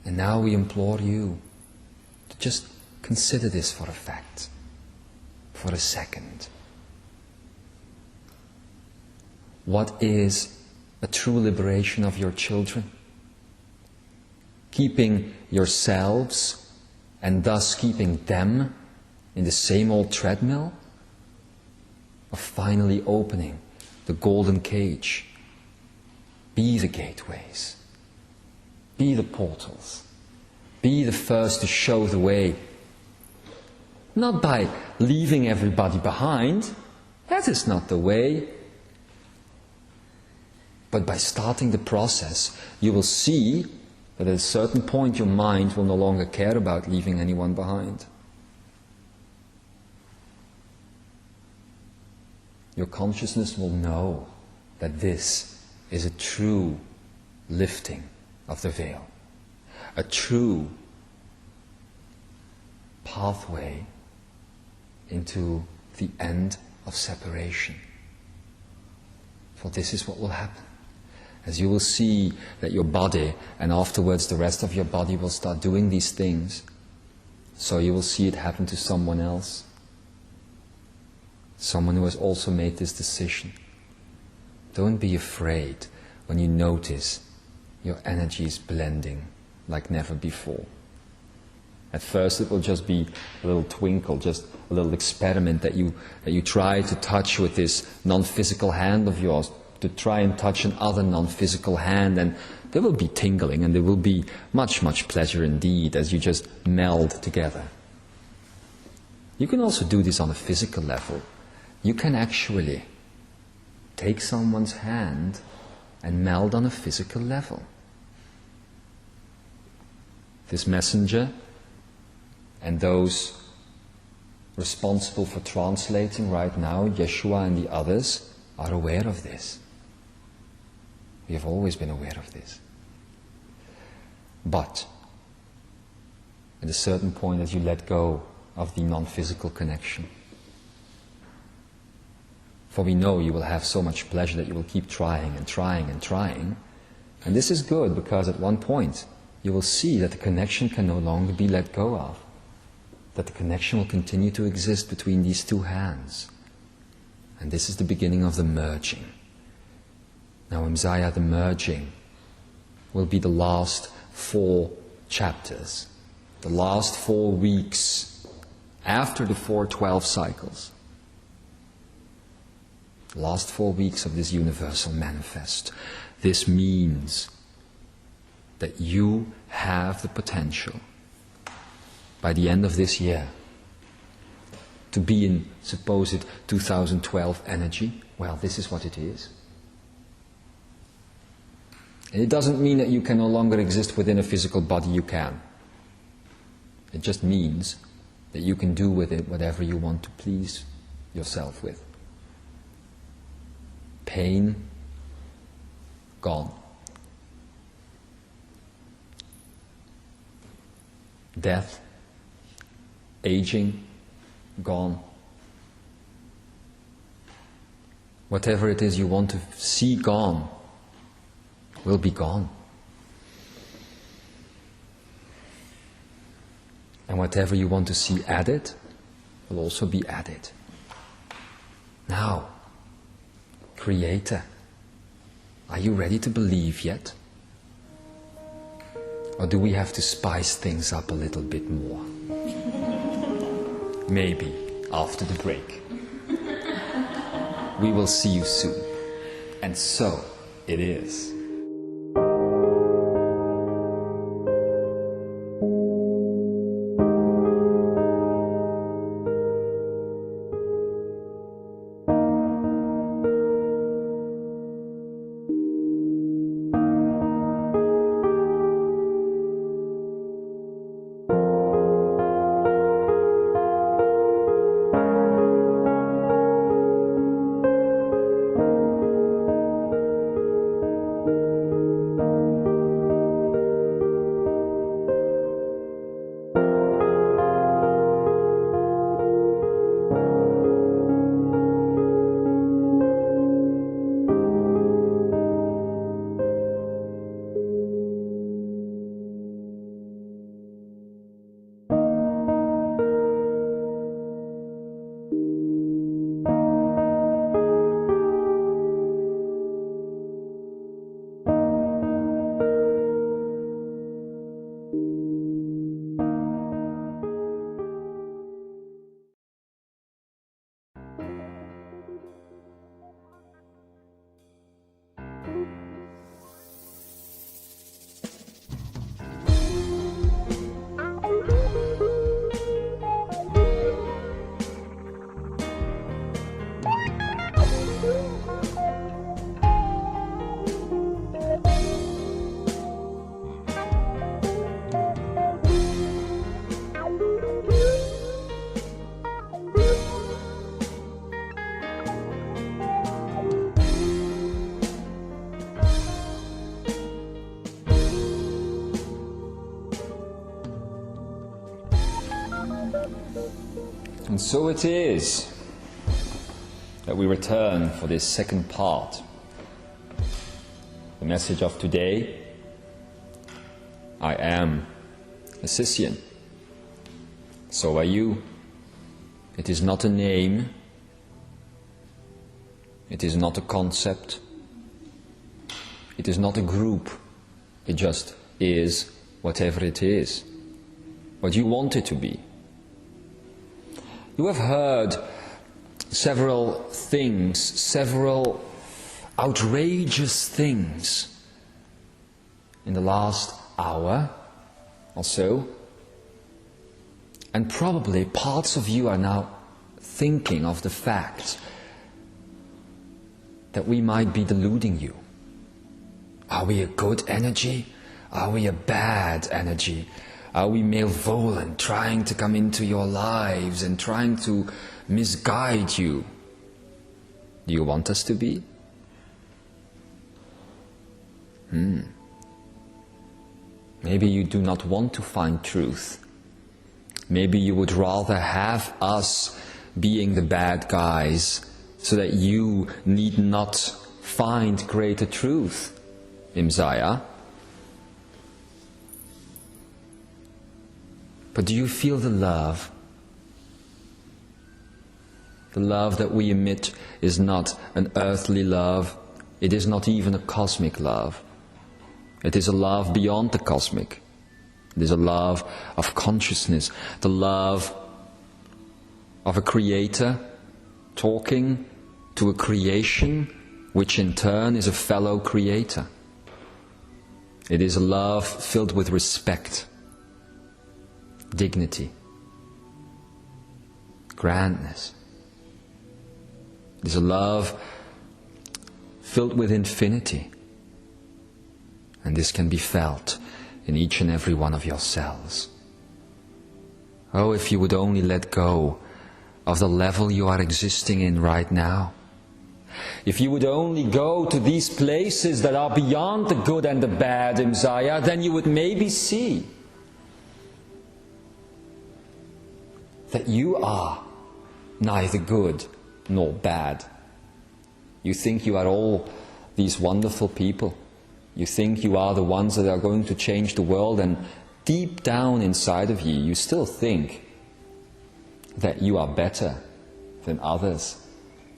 And now we implore you to just consider this for a fact. For a second. What is a true liberation of your children? Keeping yourselves and thus keeping them in the same old treadmill? Or finally opening the golden cage? Be the gateways. Be the portals. Be the first to show the way. Not by leaving everybody behind, that is not the way. But by starting the process, you will see that at a certain point your mind will no longer care about leaving anyone behind. Your consciousness will know that this is a true lifting of the veil, a true pathway into the end of separation. For this is what will happen. As you will see that your body and afterwards the rest of your body will start doing these things, so you will see it happen to someone else. Someone who has also made this decision. Don't be afraid when you notice your energy is blending like never before. At first it will just be a little twinkle, just a little experiment that you try to touch with this non-physical hand of yours, to try and touch another non-physical hand, and there will be tingling and there will be much, much pleasure indeed as you just meld together. You can also do this on a physical level. You can actually take someone's hand and meld on a physical level. This messenger and those responsible for translating right now, Yeshua and the others, are aware of this. We have always been aware of this. But at a certain point, as you let go of the non-physical connection, for we know you will have so much pleasure that you will keep trying and trying and trying, and this is good because at one point you will see that the connection can no longer be let go of, that the connection will continue to exist between these two hands. And this is the beginning of the merging. Now, Imzaia, the merging, will be the last 4 chapters, the last 4 weeks after the 412 cycles. The last 4 weeks of this universal manifest. This means that you have the potential by the end of this year to be in supposed 2012 energy. Well, this is what it is. And it doesn't mean that you can no longer exist within a physical body. You can. It just means that you can do with it whatever you want to please yourself with. Pain, gone. Death, aging, gone. Whatever it is you want to see gone will be gone. And whatever you want to see added will also be added. Now, Creator, are you ready to believe yet? Or do we have to spice things up a little bit more? Maybe after the break. We will see you soon. And so it is. And so it is that we return for this second part. The message of today: I am Asisian. So are you. It is not a name. It is not a concept. It is not a group. It just is whatever it is, what you want it to be. You have heard several things, several outrageous things in the last hour or so, and probably parts of you are now thinking of the fact that we might be deluding you. Are we a good energy? Are we a bad energy? Are we malevolent, trying to come into your lives and trying to misguide you? Do you want us to be? Maybe you do not want to find truth. Maybe you would rather have us being the bad guys so that you need not find greater truth, Imzaia. But do you feel the love? The love that we emit is not an earthly love. It is not even a cosmic love. It is a love beyond the cosmic. It is a love of consciousness, the love of a creator talking to a creation which in turn is a fellow creator. It is a love filled with respect, dignity, grandness. It is a love filled with infinity. And this can be felt in each and every one of your cells. Oh, if you would only let go of the level you are existing in right now. If you would only go to these places that are beyond the good and the bad, Imzaia, then you would maybe see that you are neither good nor bad. You think you are all these wonderful people. You think you are the ones that are going to change the world, and deep down inside of you, you still think that you are better than others.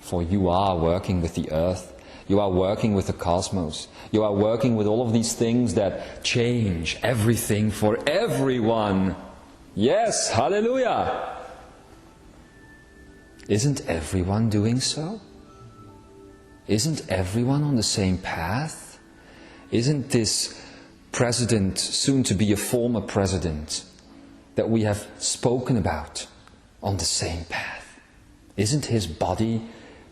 For you are working with the earth, you are working with the cosmos, you are working with all of these things that change everything for everyone. Yes, hallelujah! Isn't everyone doing so? Isn't everyone on the same path? Isn't this president, soon to be a former president, that we have spoken about, on the same path? Isn't his body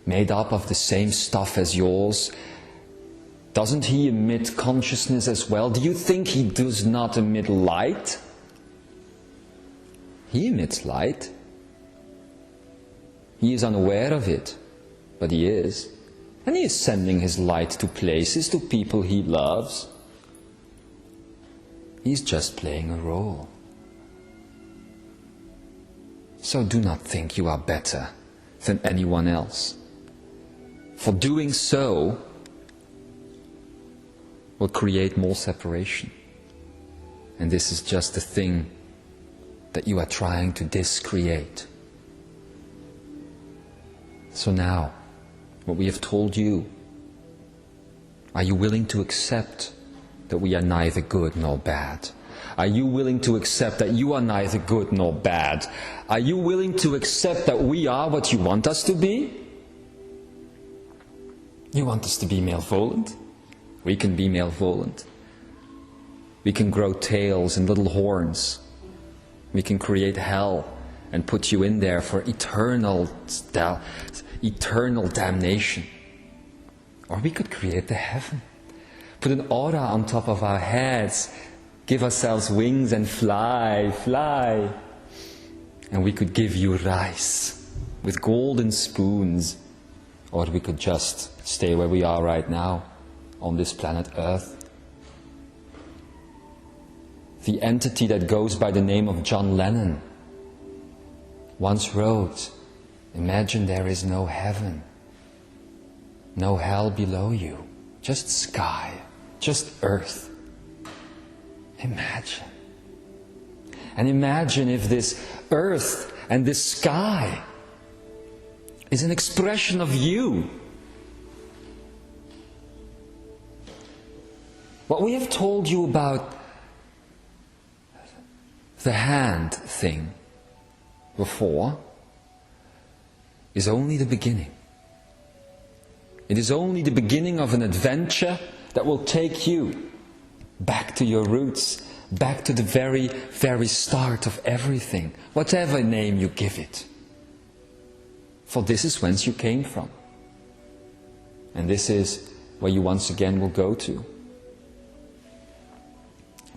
made up of the same stuff as yours? Doesn't he emit consciousness as well? Do you think he does not emit light? He emits light. He is unaware of it, but he is. And he is sending his light to places, to people he loves. He's just playing a role. So do not think you are better than anyone else. For doing so will create more separation. And this is just the thing that you are trying to discreate. So now, what we have told you, are you willing to accept that we are neither good nor bad? Are you willing to accept that you are neither good nor bad? Are you willing to accept that we are what you want us to be? You want us to be malevolent? We can be malevolent. We can grow tails and little horns. We can create hell and put you in there for eternal damnation. Or we could create the heaven, put an aura on top of our heads, give ourselves wings and fly. And we could give you rice with golden spoons. Or we could just stay where we are right now, on this planet Earth. The entity that goes by the name of John Lennon once wrote, "Imagine there is no heaven, no hell below you, just sky, just earth." Imagine. And imagine if this earth and this sky is an expression of you. What we have told you about the hand thing before is only the beginning. It is only the beginning of an adventure that will take you back to your roots, back to the very, very start of everything, whatever name you give it. For this is whence you came from. And this is where you once again will go to.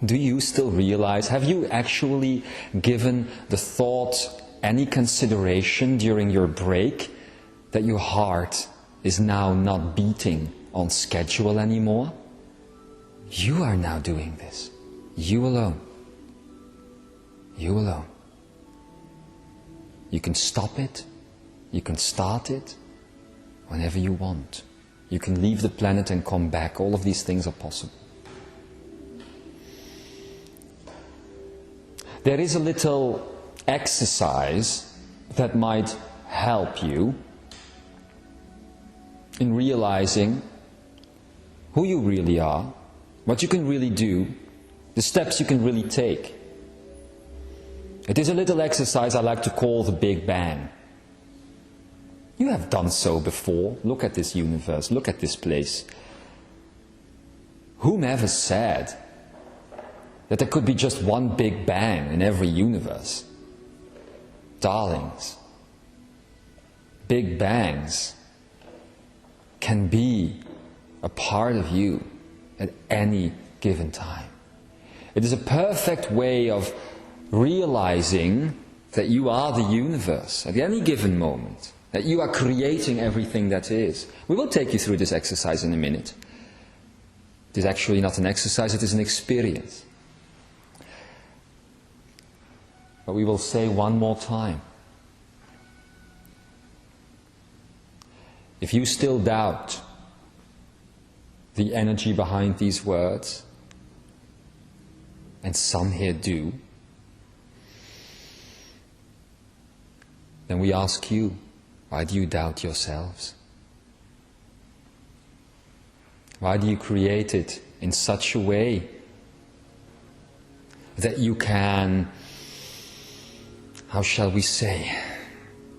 Do you still realize, have you actually given the thought any consideration during your break that your heart is now not beating on schedule anymore? You are now doing this. You alone. You alone. You can stop it. You can start it whenever you want. You can leave the planet and come back. All of these things are possible. There is a little exercise that might help you in realizing who you really are, what you can really do, the steps you can really take. It is a little exercise I like to call the Big Bang. You have done so before. Look at this universe, look at this place. Whomever said that there could be just one Big Bang in every universe? Darlings, Big Bangs can be a part of you at any given time. It is a perfect way of realizing that you are the universe at any given moment, that you are creating everything that is. We will take you through this exercise in a minute. It is actually not an exercise, it is an experience. But we will say one more time. If you still doubt the energy behind these words, and some here do, then we ask you, why do you doubt yourselves? Why do you create it in such a way that you can, how shall we say,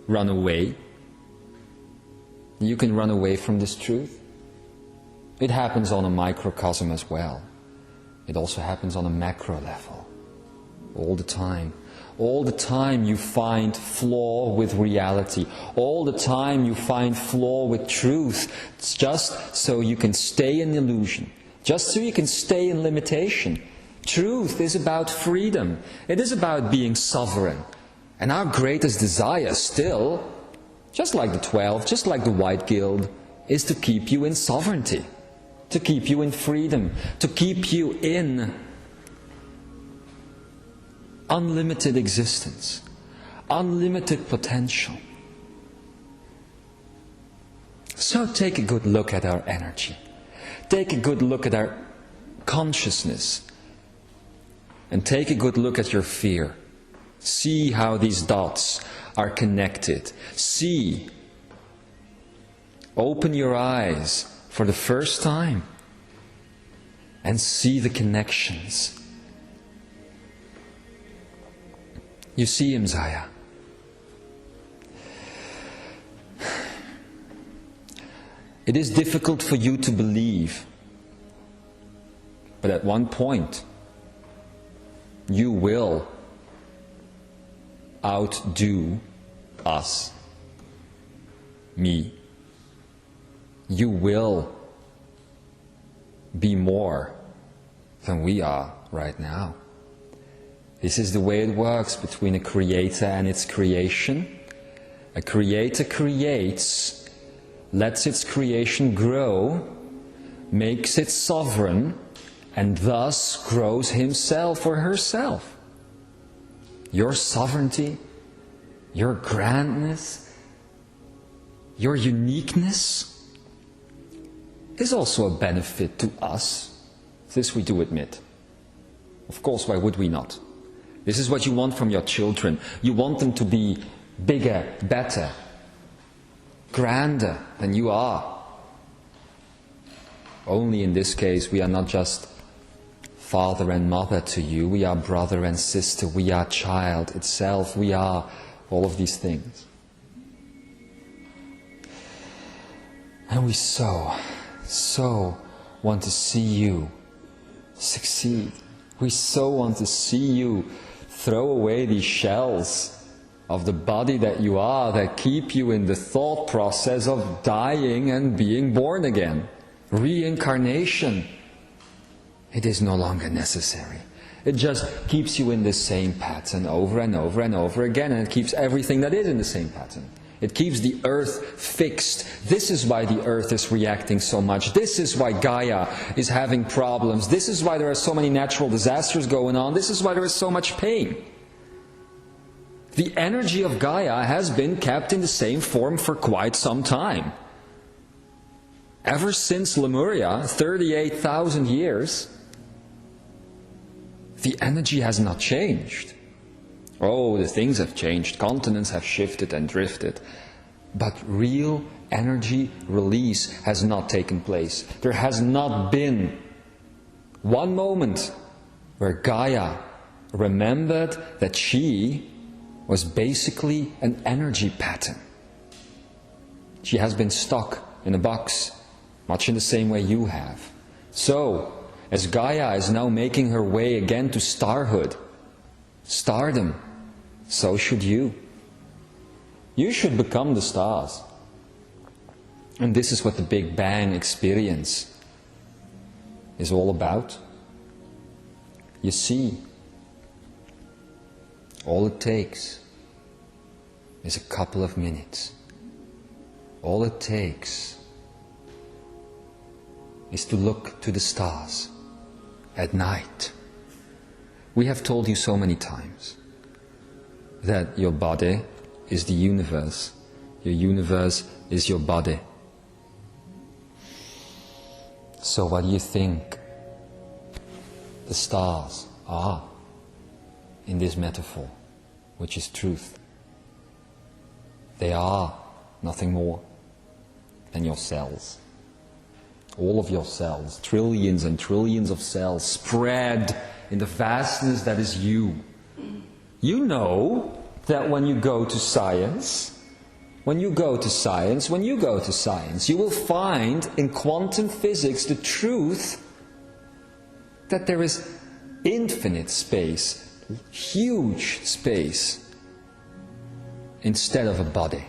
run away? You can run away from this truth. It happens on a microcosm as well. It also happens on a macro level. All the time. All the time you find flaw with reality. All the time you find flaw with truth. It's just so you can stay in illusion. Just so you can stay in limitation. Truth is about freedom. It is about being sovereign. And our greatest desire still, just like the 12, just like the White Guild, is to keep you in sovereignty. To keep you in freedom. To keep you in unlimited existence, unlimited potential. So take a good look at our energy. Take a good look at our consciousness. And take a good look at your fear. See how these dots are connected. See. Open your eyes for the first time and see the connections. You see, Imzaia, it is difficult for you to believe, but at one point you will outdo us, me. You will be more than we are right now. This is the way it works between a creator and its creation. A creator creates, lets its creation grow, makes it sovereign, and thus grows himself or herself. Your sovereignty, your grandness, your uniqueness is also a benefit to us. This we do admit. Of course, why would we not? This is what you want from your children. You want them to be bigger, better, grander than you are. Only in this case we are not just father and mother to you. We are brother and sister. We are child itself. We are all of these things. And we so want to see you succeed. We so want to see you throw away these shells of the body that you are, that keep you in the thought process of dying and being born again. Reincarnation. It is no longer necessary. It just keeps you in the same pattern over and over and over again, and it keeps everything that is in the same pattern. It keeps the earth fixed. This is why the earth is reacting so much. This is why Gaia is having problems. This is why there are so many natural disasters going on. This is why there is so much pain. The energy of Gaia has been kept in the same form for quite some time. Ever since Lemuria, 38,000 years, the energy has not changed. Oh, the things have changed, continents have shifted and drifted, but real energy release has not taken place. There has not been one moment where Gaia remembered that she was basically an energy pattern. She has been stuck in a box, much in the same way you have. So, as Gaia is now making her way again to starhood, stardom, so should you. You should become the stars. And this is what the Big Bang experience is all about. You see, all it takes is a couple of minutes. All it takes is to look to the stars at night. We have told you so many times that your body is the universe. Your universe is your body. So what do you think the stars are in this metaphor, which is truth? They are nothing more than your cells. All of your cells, trillions and trillions of cells spread in the vastness that is you. You know that when you go to science, you will find in quantum physics the truth that there is infinite space, huge space, instead of a body.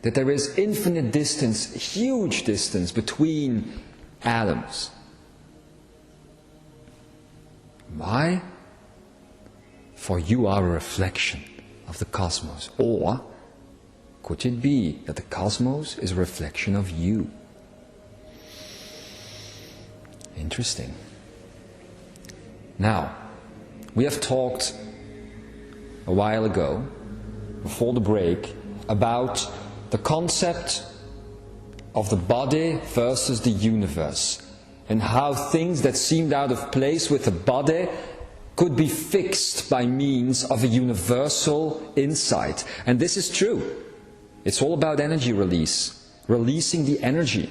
That there is infinite distance, huge distance between atoms. Why? For you are a reflection of the cosmos. Or could it be that the cosmos is a reflection of you? Interesting. Now, we have talked a while ago, before the break, about the concept of the body versus the universe, and how things that seemed out of place with the body could be fixed by means of a universal insight. And this is true. It's all about energy release, releasing the energy.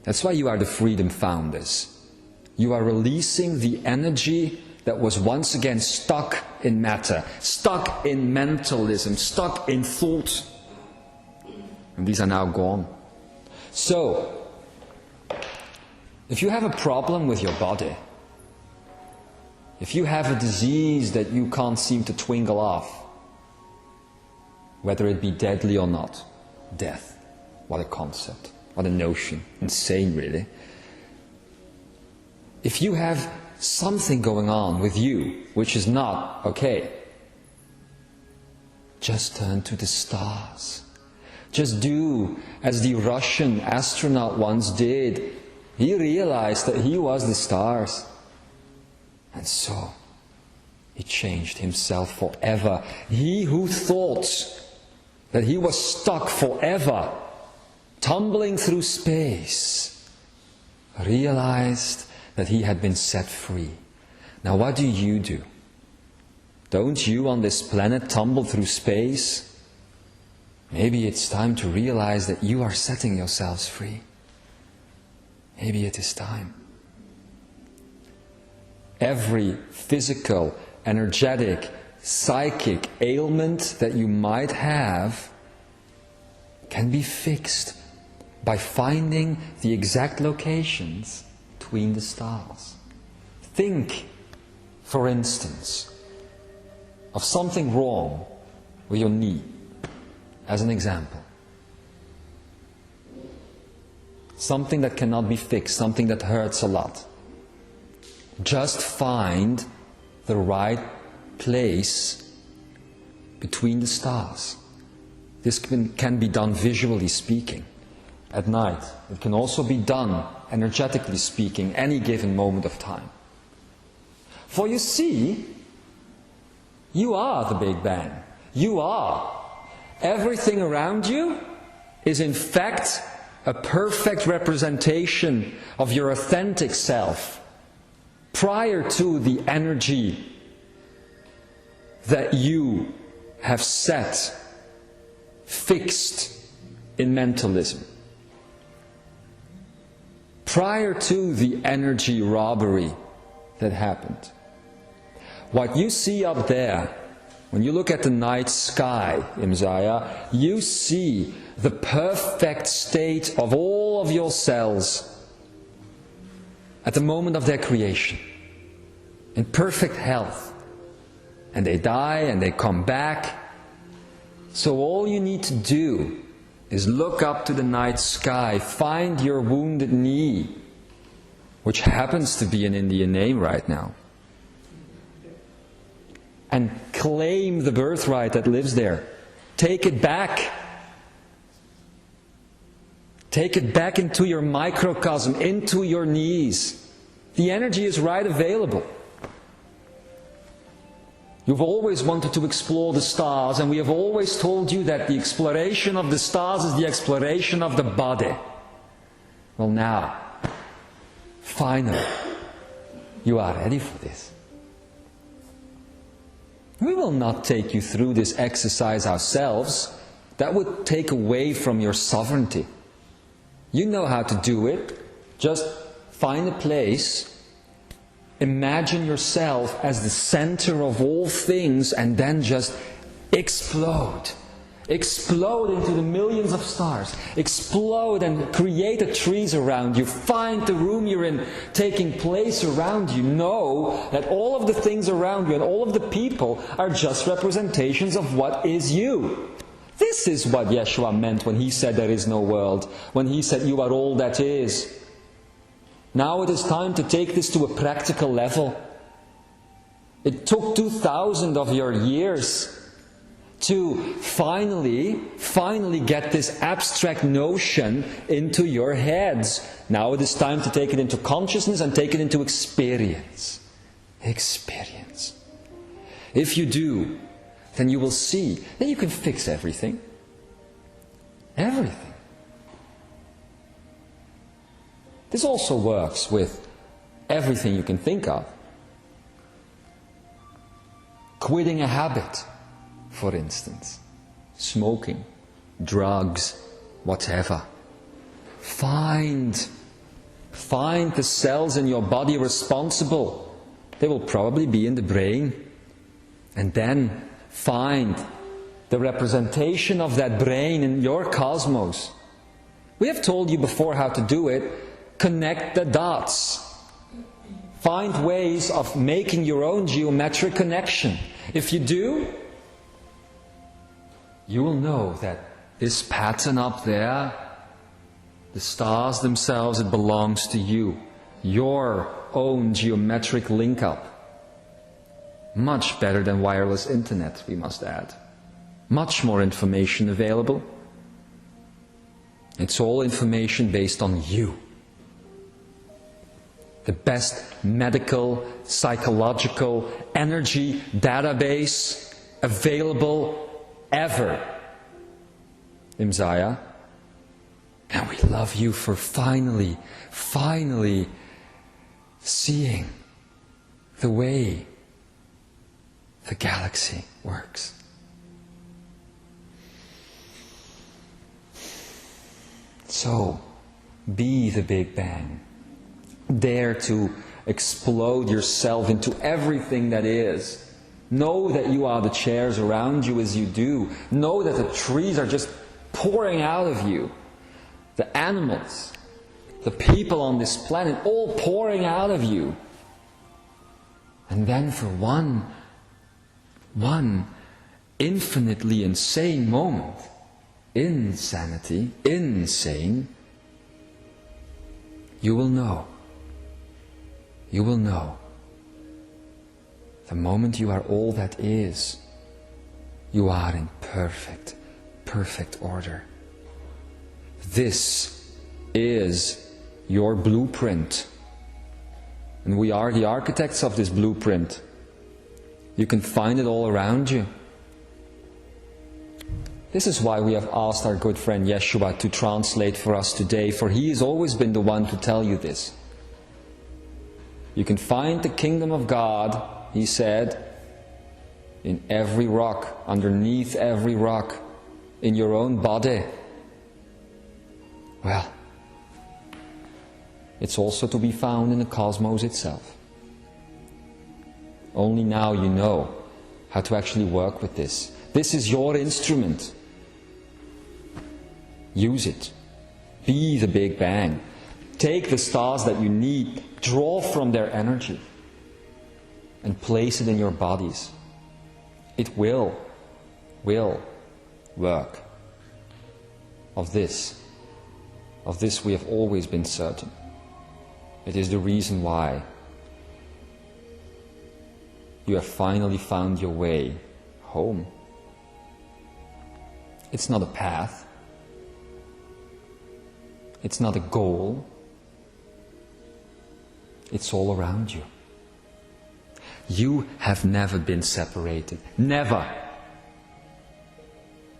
That's why you are the freedom founders. You are releasing the energy that was once again stuck in matter, stuck in mentalism, stuck in thought. And these are now gone. So, if you have a problem with your body, if you have a disease that you can't seem to twinkle off, whether it be deadly or not, death, what a concept, what a notion, insane really. If you have something going on with you which is not okay, just turn to the stars. Just do as the Russian astronaut once did. He realized that he was the stars. And so, he changed himself forever. He who thought that he was stuck forever, tumbling through space, realized that he had been set free. Now what do? Don't you on this planet tumble through space? Maybe it's time to realize that you are setting yourselves free. Maybe it is time. every physical, energetic, psychic ailment that you might have can be fixed by finding the exact locations between the stars. Think, for instance, of something wrong with your knee, as an example. Something that cannot be fixed, something that hurts a lot. Just find the right place between the stars. This can be done visually speaking at night. It can also be done energetically speaking any given moment of time. For you see, you are the Big Bang. You are. Everything around you is in fact a perfect representation of your authentic self prior to the energy that you have set, fixed in mentalism. Prior to the energy robbery that happened. What you see up there, when you look at the night sky, Imzaia, you see the perfect state of all of your cells at the moment of their creation, in perfect health. And they die and they come back. So all you need to do is look up to the night sky, find your wounded knee, which happens to be an Indian name right now, and claim the birthright that lives there. Take it back. Take it back into your microcosm, into your knees. The energy is right available. You've always wanted to explore the stars, and we have always told you that the exploration of the stars is the exploration of the body. Well now, finally, you are ready for this. We will not take you through this exercise ourselves. That would take away from your sovereignty. You know how to do it. Just find a place. Imagine yourself as the center of all things and then just explode. Explode into the millions of stars. Explode and create the trees around you. Find the room you're in taking place around you. Know that all of the things around you and all of the people are just representations of what is you. This is what Yeshua meant when he said there is no world. When he said you are all that is. Now it is time to take this to a practical level. It took 2,000 of your years to finally get this abstract notion into your heads. Now it is time to take it into consciousness and take it into experience. Experience. If you do, then you will see that you can fix everything. Everything. This also works with everything you can think of. Quitting a habit, for instance. Smoking, drugs, whatever. Find the cells in your body responsible. They will probably be in the brain. And then find the representation of that brain in your cosmos. We have told you before how to do it. Connect the dots. Find ways of making your own geometric connection. If you do, you will know that this pattern up there, the stars themselves, it belongs to you. Your own geometric link-up. Much better than wireless internet, we must add. Much more information available. It's all information based on you. The best medical, psychological, energy database available ever. Imzaia. And we love you for finally seeing the way the galaxy works. So, be the Big Bang. Dare to explode yourself into everything that is. Know that you are the chairs around you as you do. Know that the trees are just pouring out of you. The animals, the people on this planet, all pouring out of you. And then for one infinitely insane moment, insanity, insane, you will know. You will know. The moment you are all that is, you are in perfect order. This is your blueprint. And we are the architects of this blueprint. You can find it all around you. This is why we have asked our good friend Yeshua to translate for us today, for he has always been the one to tell you this. You can find the kingdom of God, he said, in every rock, underneath every rock, in your own body. Well, it's also to be found in the cosmos itself. Only now you know how to actually work with this. This is your instrument. Use it. Be the Big Bang. Take the stars that you need, draw from their energy, and place it in your bodies. It will work. Of this we have always been certain. It is the reason why you have finally found your way home. It's not a path. It's not a goal. It's all around you. You have never been separated. Never.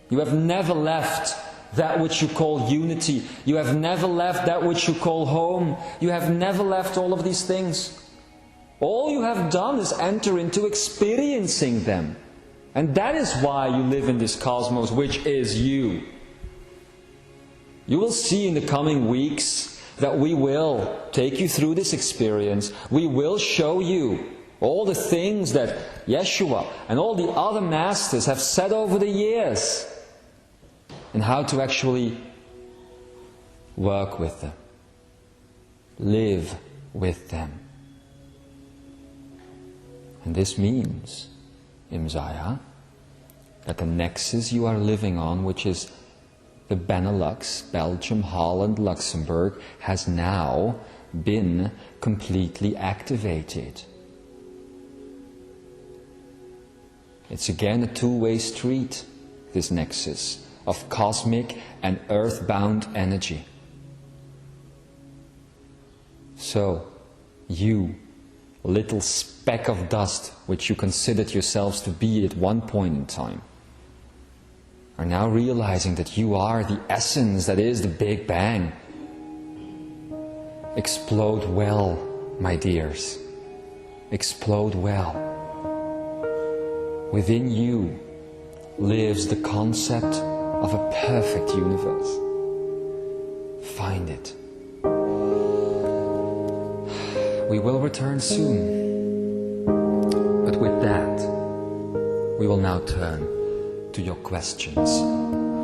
You have never left that which you call unity. You have never left that which you call home. You have never left all of these things. All you have done is enter into experiencing them. And that is why you live in this cosmos, which is you. You will see in the coming weeks that we will take you through this experience. We will show you all the things that Yeshua and all the other masters have said over the years, and how to actually work with them, live with them. And this means, Imzaia, that the nexus you are living on, which is the Benelux, Belgium, Holland, Luxembourg, has now been completely activated. It's again a two-way street, this nexus of cosmic and earthbound energy. So, you, little speck of dust, which you considered yourselves to be at one point in time, are now realizing that you are the essence that is the Big Bang. Explode well, my dears. Explode well. Within you lives the concept of a perfect universe. Find it. We will return soon. But with that, we will now turn to your questions,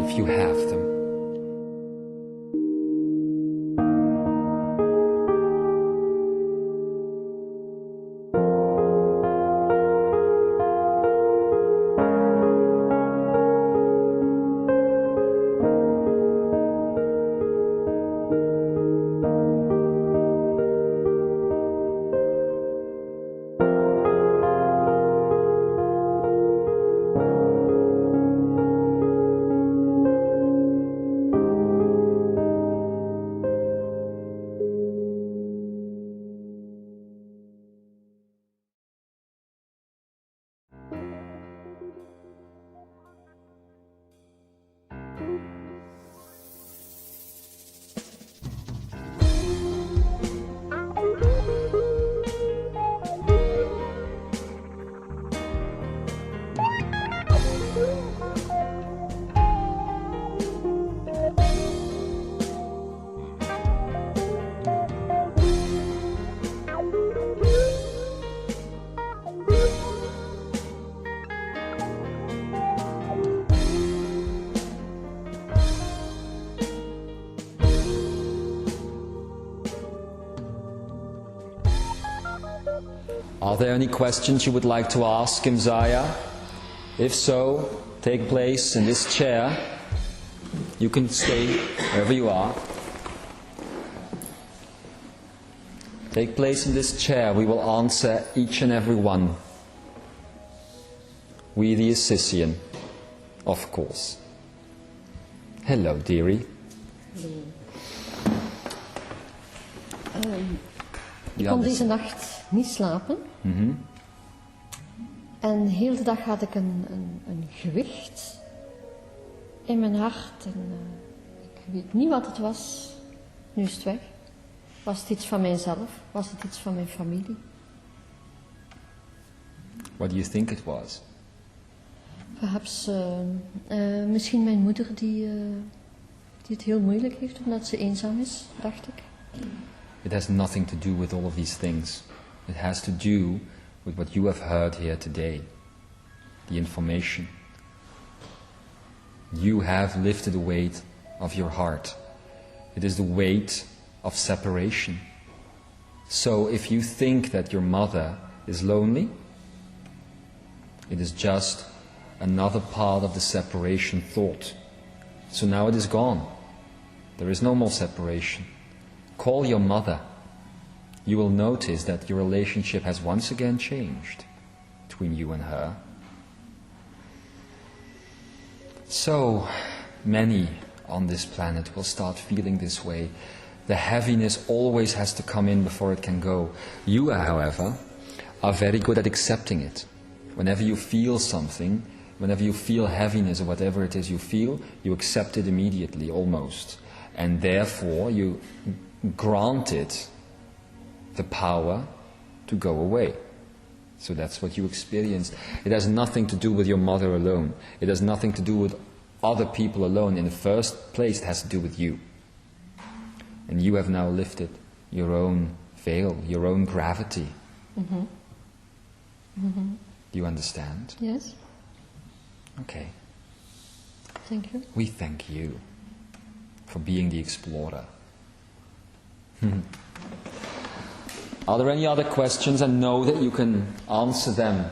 if you have them. Are there any questions you would like to ask Imzaia? If so, take place in this chair. You can stay wherever you are. Take place in this chair. We will answer each and every one. We the Asisian, of course. Hello, dearie. Ik kon deze nacht niet slapen. En de hele dag had ik een gewicht in mijn hart. En ik weet niet wat het was. Nu is het weg. Was het iets van mijzelf? Was het iets van mijn familie? What do you think it was? Perhaps, misschien mijn moeder die het heel moeilijk heeft omdat ze eenzaam is, dacht ik. It has nothing to do with all of these things. It has to do with what you have heard here today. The information. You have lifted the weight of your heart. It is the weight of separation. So if you think that your mother is lonely, it is just another part of the separation thought. So now it is gone. There is no more separation. Call your mother. You will notice that your relationship has once again changed between you and her. So many on this planet will start feeling this way. The heaviness always has to come in before it can go. You, however, are very good at accepting it. Whenever you feel something, whenever you feel heaviness or whatever it is you feel, you accept it immediately, almost. And therefore you grant it the power to go away. So that's what you experienced. It has nothing to do with your mother alone. It has nothing to do with other people alone. In the first place, it has to do with you. And you have now lifted your own veil, your own gravity. Do you understand? Yes. Okay. Thank you. We thank you for being the explorer. Are there any other questions? And know that you can answer them,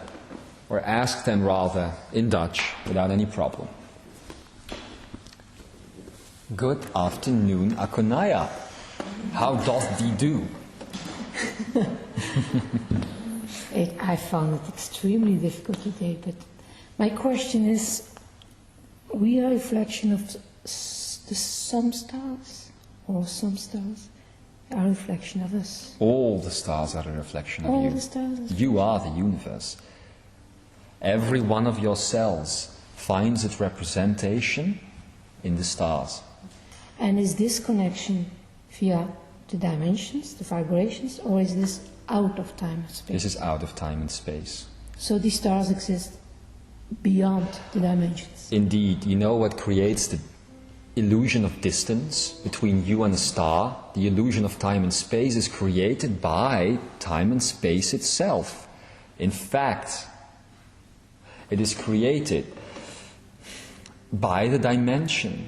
or ask them rather, in Dutch, without any problem. Good afternoon, Akonaya. How doth thee do? I found it extremely difficult today, but my question is, we are a reflection of some stars, or some stars are a reflection of us. All the stars are a reflection of you. All the stars. You are the universe. Every one of your cells finds its representation in the stars. And is this connection via the dimensions, the vibrations, or is this out of time and space? This is out of time and space. So these stars exist beyond the dimensions. Indeed, you know what creates the illusion of distance between you and a star? The illusion of time and space is created by time and space itself. In fact, it is created by the dimension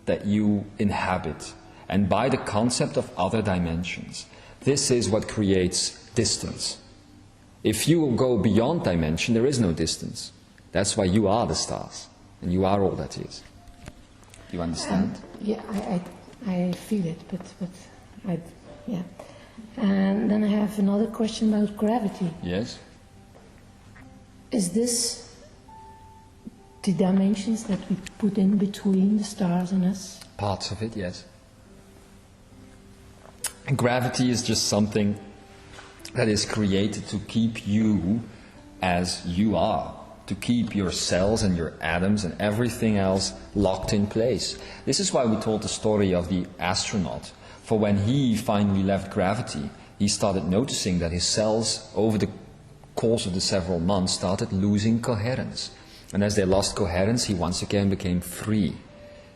that you inhabit and by the concept of other dimensions. This is what creates distance. If you go beyond dimension, there is no distance. That's why you are the stars, and you are all that is. Do you understand? Yeah, I feel it, but yeah. And then I have another question about gravity. Yes? Is this the dimensions that we put in between the stars and us? Parts of it, yes. And gravity is just something that is created to keep you as you are, to keep your cells and your atoms and everything else locked in place. This is why we told the story of the astronaut. For when he finally left gravity, he started noticing that his cells, over the course of the several months, started losing coherence. And as they lost coherence, he once again became free.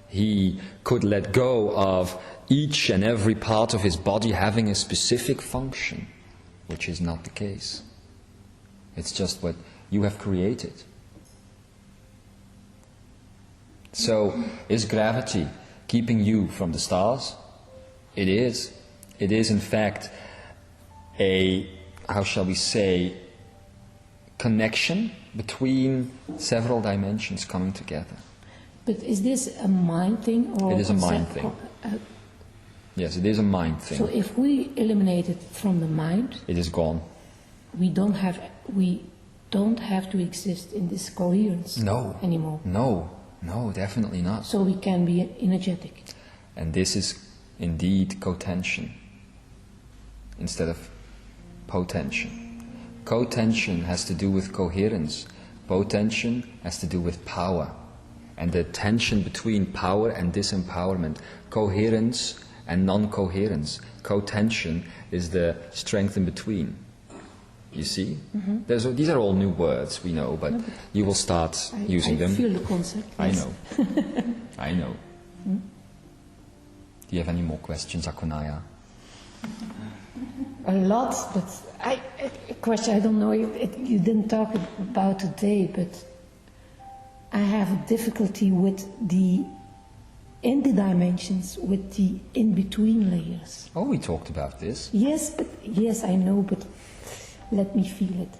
He could let go of each and every part of his body having a specific function, which is not the case. It's just what you have created. So, is gravity keeping you from the stars? It is. It is in fact a, how shall we say, connection between several dimensions coming together. But is this a mind thing or It is a mind concept- thing. Yes, it is a mind thing. So if we eliminate it from the mind, It is gone. we don't have to exist in this coherence No. anymore. No, definitely not. So we can be energetic. And this is indeed cotension instead of potention. Cotension has to do with coherence. Potention has to do with power. And the tension between power and disempowerment, coherence and non-coherence. Cotension is the strength in between. You see? These are all new words, we know, but you will start using them. I feel the concept. I yes. know. I know. Do you have any more questions, Akunaya? A lot, but a question I don't know if you didn't talk about today, but I have a difficulty with the in the dimensions, with the in-between layers. Oh, we talked about this. Yes, I know, but let me feel it.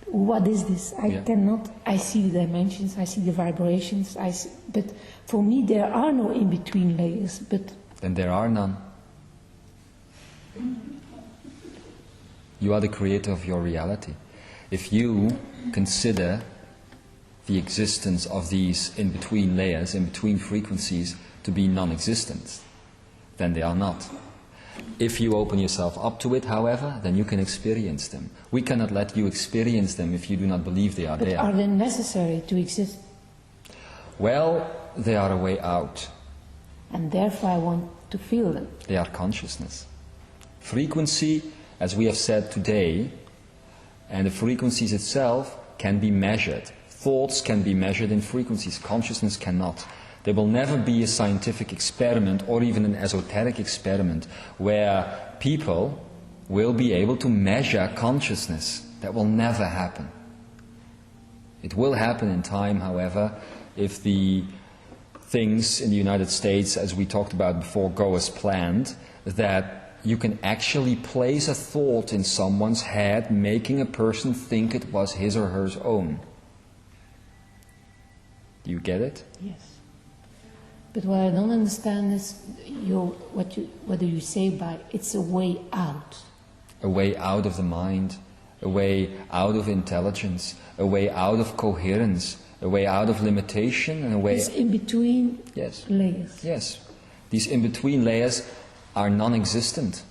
What is this? I see the dimensions, I see the vibrations, but for me there are no in-between layers, but... Then there are none. You are the creator of your reality. If you consider the existence of these in-between layers, in-between frequencies, to be non-existent, then they are not. If you open yourself up to it, however, then you can experience them. We cannot let you experience them if you do not believe they are But there. are they necessary to exist? Well, they are a way out. And therefore I want to feel them. They are consciousness. Frequency, as we have said today, and the frequencies itself can be measured. Thoughts can be measured in frequencies, consciousness cannot. There will never be a scientific experiment or even an esoteric experiment where people will be able to measure consciousness. That will never happen. It will happen in time, however, if the things in the United States, as we talked about before, go as planned, that you can actually place a thought in someone's head, making a person think it was his or her own. Do you get it? Yes. But what I don't understand is what do you say by it's a way out? A way out of the mind, a way out of intelligence, a way out of coherence, a way out of limitation, and a way... It's in between Yes. layers. Yes. These in-between layers are non-existent.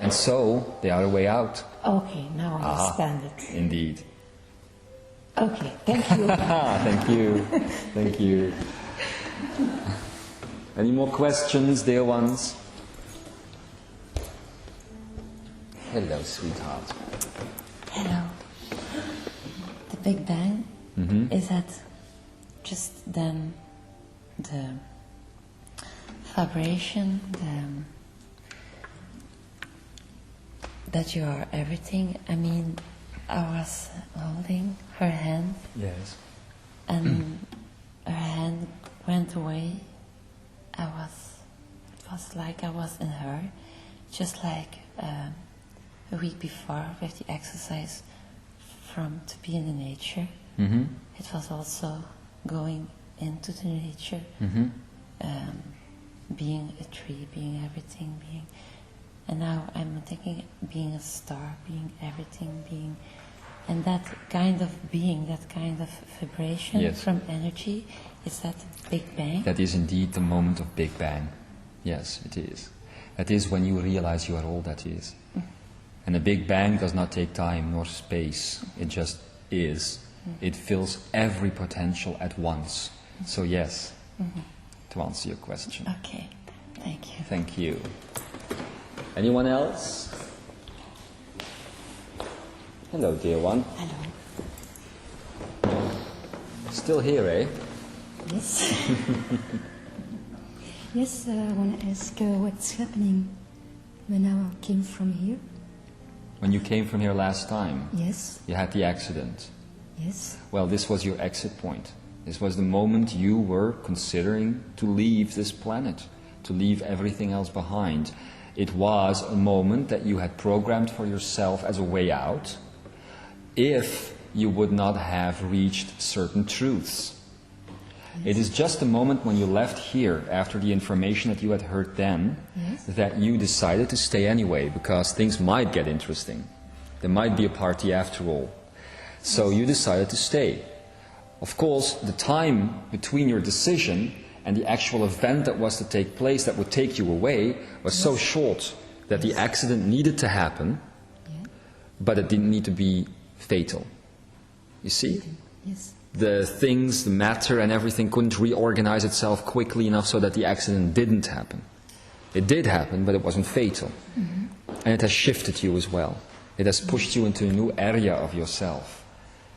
And so, they are a way out. Okay, now I understand it. Indeed. Okay, thank you. Thank you. Thank you. Any more questions, dear ones? Hello, sweetheart. Hello. The Big Bang, is that just then the vibration, that you are everything? I mean, I was holding her hand Yes. and her hand went away. It was like I was in her, just like a week before with the exercise to be in the nature. Mm-hmm. It was also going into the nature, being a tree, being everything, and now I'm thinking being a star, being everything, being, and that kind of being, that kind of vibration Yes. from energy, is that Big Bang? That is indeed the moment of Big Bang. Yes, it is. That is when you realize you are all that is. And a Big Bang does not take time nor space. It just is. It fills every potential at once. So yes, to answer your question. Okay, thank you. Thank you. Anyone else? Hello, dear one. Hello. Still here, eh? Yes. Yes, I want to ask what's happening when I came from here. When you came from here last time, Yes, you had the accident. yes. Well, this was your exit point. This was the moment you were considering to leave this planet, to leave everything else behind. It was a moment that you had programmed for yourself as a way out. If you would not have reached certain truths. It is just the moment when you left here, after the information that you had heard then, that you decided to stay anyway, because things might get interesting. There might be a party after all. So you decided to stay. Of course, the time between your decision and the actual event that was to take place, that would take you away, was so short that the accident needed to happen, but it didn't need to be fatal. You see? Yes. The things, the matter and everything couldn't reorganize itself quickly enough so that the accident didn't happen. It did happen, but it wasn't fatal. And it has shifted you as well. It has pushed you into a new area of yourself.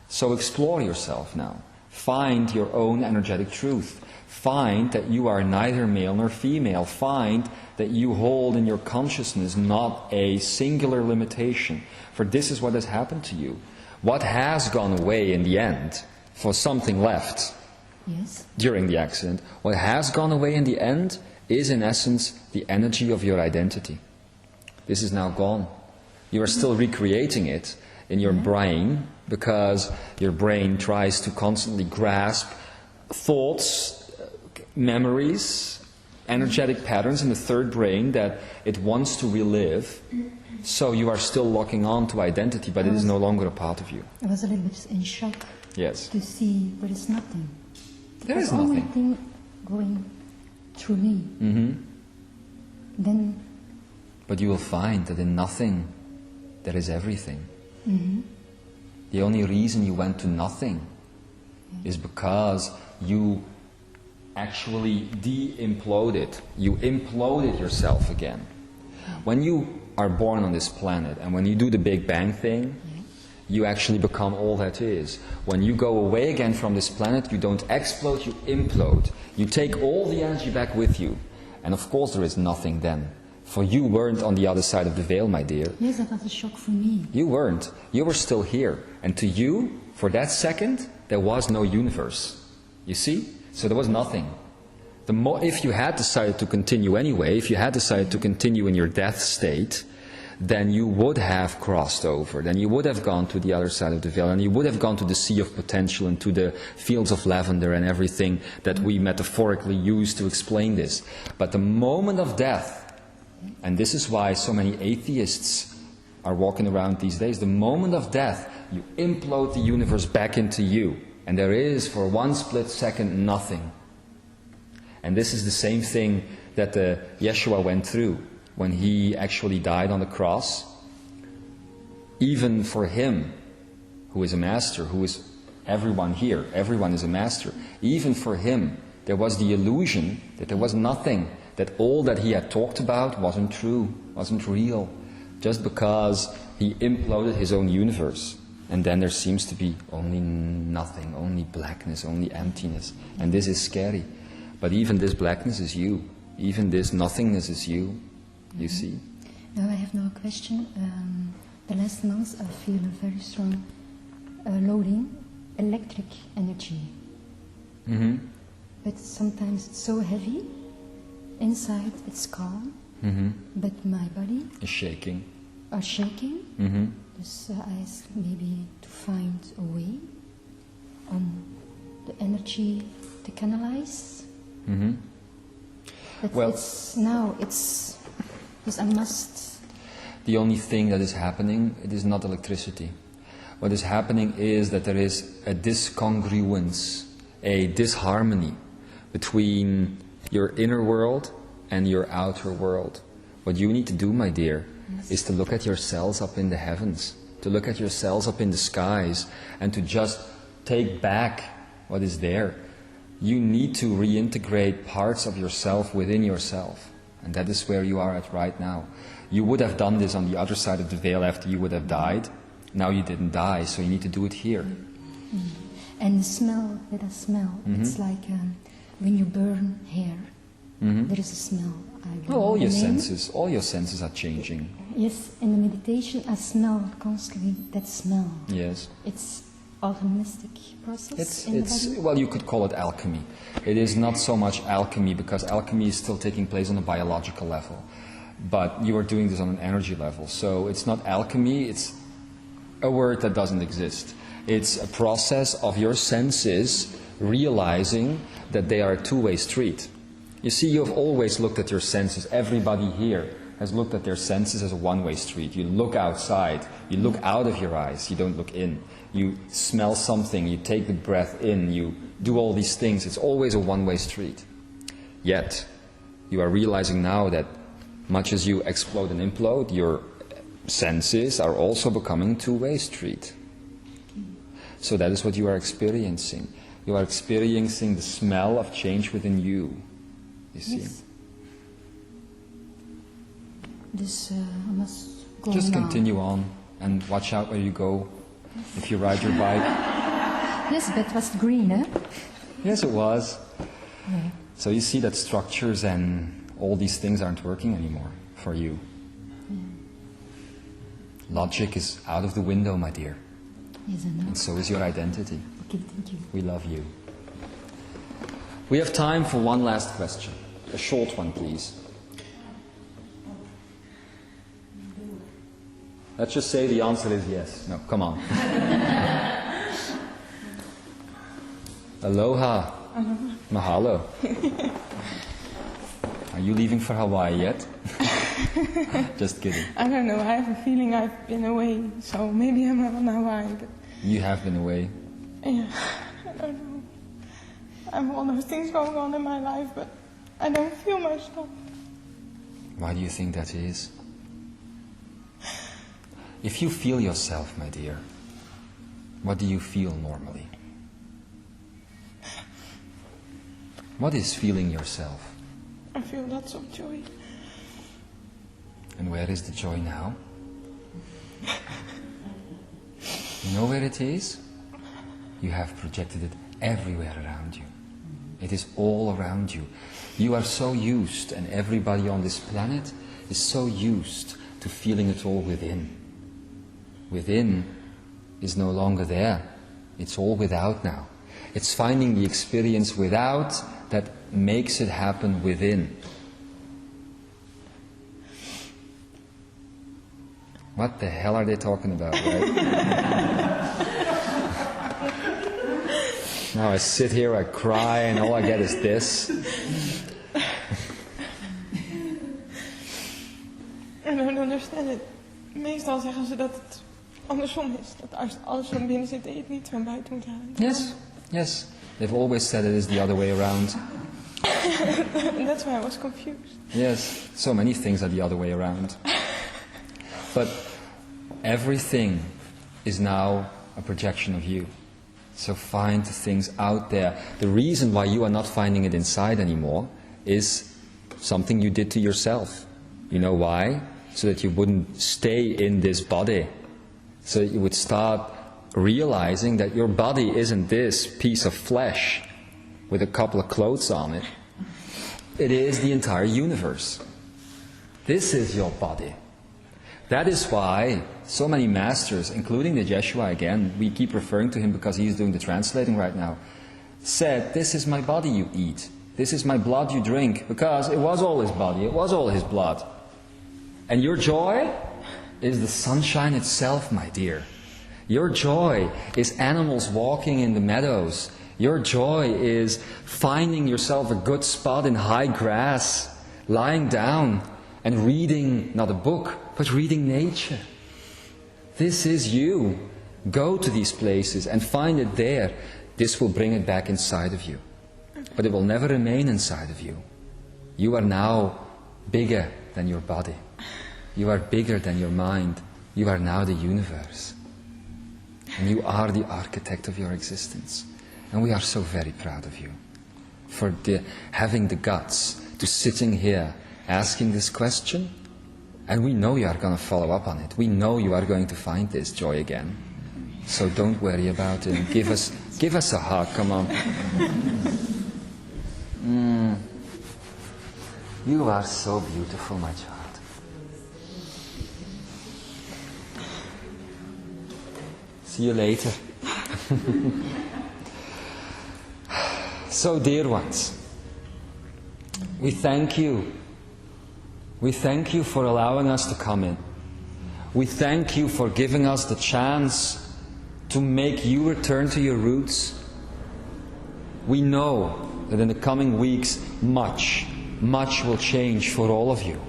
So explore yourself now. Find your own energetic truth. Find that you are neither male nor female. Find that you hold in your consciousness not a singular limitation. For this is what has happened to you. What has gone away in the end, for something left during the accident, what has gone away in the end is in essence the energy of your identity. This is now gone. You are still recreating it in your brain, because your brain tries to constantly grasp thoughts, memories, energetic patterns in the third brain that it wants to relive. So you are still locking on to identity, but it is no longer a part of you. I was a little bit in shock to see there is nothing. There is the only nothing. thing going through me. Then. But you will find that in nothing there is everything. The only reason you went to nothing is because you actually de-imploded. You imploded yourself again. When you are born on this planet and when you do the Big Bang thing, you actually become all that is. When you go away again from this planet, you don't explode, you implode. You take all the energy back with you. And of course there is nothing then. For you weren't on the other side of the veil, my dear. Yes, that was a shock for me. You weren't. You were still here. And to you, for that second, there was no universe. You see? So there was nothing. If you had decided to continue anyway, if you had decided to continue in your death state, then you would have crossed over. Then you would have gone to the other side of the veil. And you would have gone to the sea of potential and to the fields of lavender and everything that we metaphorically use to explain this. But the moment of death, and this is why so many atheists are walking around these days. The moment of death, you implode the universe back into you. And there is, for one split second, nothing. And this is the same thing that Yeshua went through when he actually died on the cross. Even for him, who is a master, who is everyone here, everyone is a master. Even for him, there was the illusion that there was nothing. That all that he had talked about wasn't true, wasn't real, just because he imploded his own universe. And then there seems to be only nothing, only blackness, only emptiness. And this is scary. But even this blackness is you. Even this nothingness is you. You see? Now I have no question. The last months I feel a very strong loading, electric energy. But sometimes it's so heavy. Inside it's calm, but my body is shaking. Are shaking. So I ask maybe to find a way on the energy to canalize. But well, it's a must. The only thing that is happening, it is not electricity. What is happening is that there is a discongruence, a disharmony between your inner world and your outer world. What you need to do, my dear, is to look at your cells up in the heavens, to look at your cells up in the skies, and to just take back what is there. You need to reintegrate parts of yourself within yourself. And that is where you are at right now. You would have done this on the other side of the veil after you would have died. Now you didn't die, so you need to do it here. And the smell, with a smell, it's like when you burn hair, there is a smell. All your senses are changing. Yes, in the meditation I smell constantly that smell. Yes. It's alchemistic process Well, you could call it alchemy. It is not so much alchemy, because alchemy is still taking place on a biological level. But you are doing this on an energy level. So it's not alchemy, it's a word that doesn't exist. It's a process of your senses realizing that they are a two-way street. You see, you've always looked at your senses. Everybody here has looked at their senses as a one-way street. You look outside, you look out of your eyes, you don't look in. You smell something, you take the breath in, you do all these things. It's always a one-way street. Yet, you are realizing now that much as you explode and implode, your senses are also becoming a two-way street. So that is what you are experiencing. You are experiencing the smell of change within you. You see? Yes. This I must go Just now. continue on and watch out where you go. If you ride your bike. Yes, but it was green, eh? Yes, it was. Yeah. So you see that structures and all these things aren't working anymore for you. Logic is out of the window, my dear. Yes, I know. And so is your identity. Okay, thank you. We love you. We have time for one last question. A short one, please. Let's just say the answer is yes. No, come on. Aloha. Mahalo. Are you leaving for Hawaii yet? Just kidding. I don't know, I have a feeling I've been away, so maybe I'm not on Hawaii, but You have been away. yeah, I don't know. I have all those things going on in my life, but I don't feel my stuff. Why do you think that is? If you feel yourself, my dear, what do you feel normally? What is feeling yourself? I feel lots of joy. And where is the joy now? You know where it is? You have projected it everywhere around you. It is all around you. You are so used, and everybody on this planet is so used to feeling it all within. Within is no longer there. It's all without now. It's finding the experience without that makes it happen within. What the hell are they talking about, right? Now I sit here, I cry, and all I get is this. I don't understand it. Meestal zeggen ze dat het andersom is. Dat als alles van binnen zit, dat je het niet van buiten moet halen. Yes, yes. They've always said it is the other way around. And that's why I was confused. Yes, so many things are the other way around. But everything is now a projection of you. So find the things out there. The reason why you are not finding it inside anymore is something you did to yourself. You know why? So that you wouldn't stay in this body. So that you would start realizing that your body isn't this piece of flesh with a couple of clothes on it. It is the entire universe. This is your body. That is why so many masters, including the Yeshua again, we keep referring to him because he is doing the translating right now, said, this is my body you eat. This is my blood you drink. Because it was all his body, it was all his blood. And your joy is the sunshine itself, my dear. Your joy is animals walking in the meadows. Your joy is finding yourself a good spot in high grass, lying down and reading, not a book, but reading nature. This is you. Go to these places and find it there. This will bring it back inside of you. But it will never remain inside of you. You are now bigger than your body. You are bigger than your mind. You are now the universe. And you are the architect of your existence. And we are so very proud of you for having the guts to sitting here asking this question. And we know you are going to follow up on it. We know you are going to find this joy again. So don't worry about it. Give us a hug, come on. You are so beautiful, my child. See you later. So, dear ones, we thank you. We thank you for allowing us to come in. We thank you for giving us the chance to make you return to your roots. We know that in the coming weeks, much will change for all of you.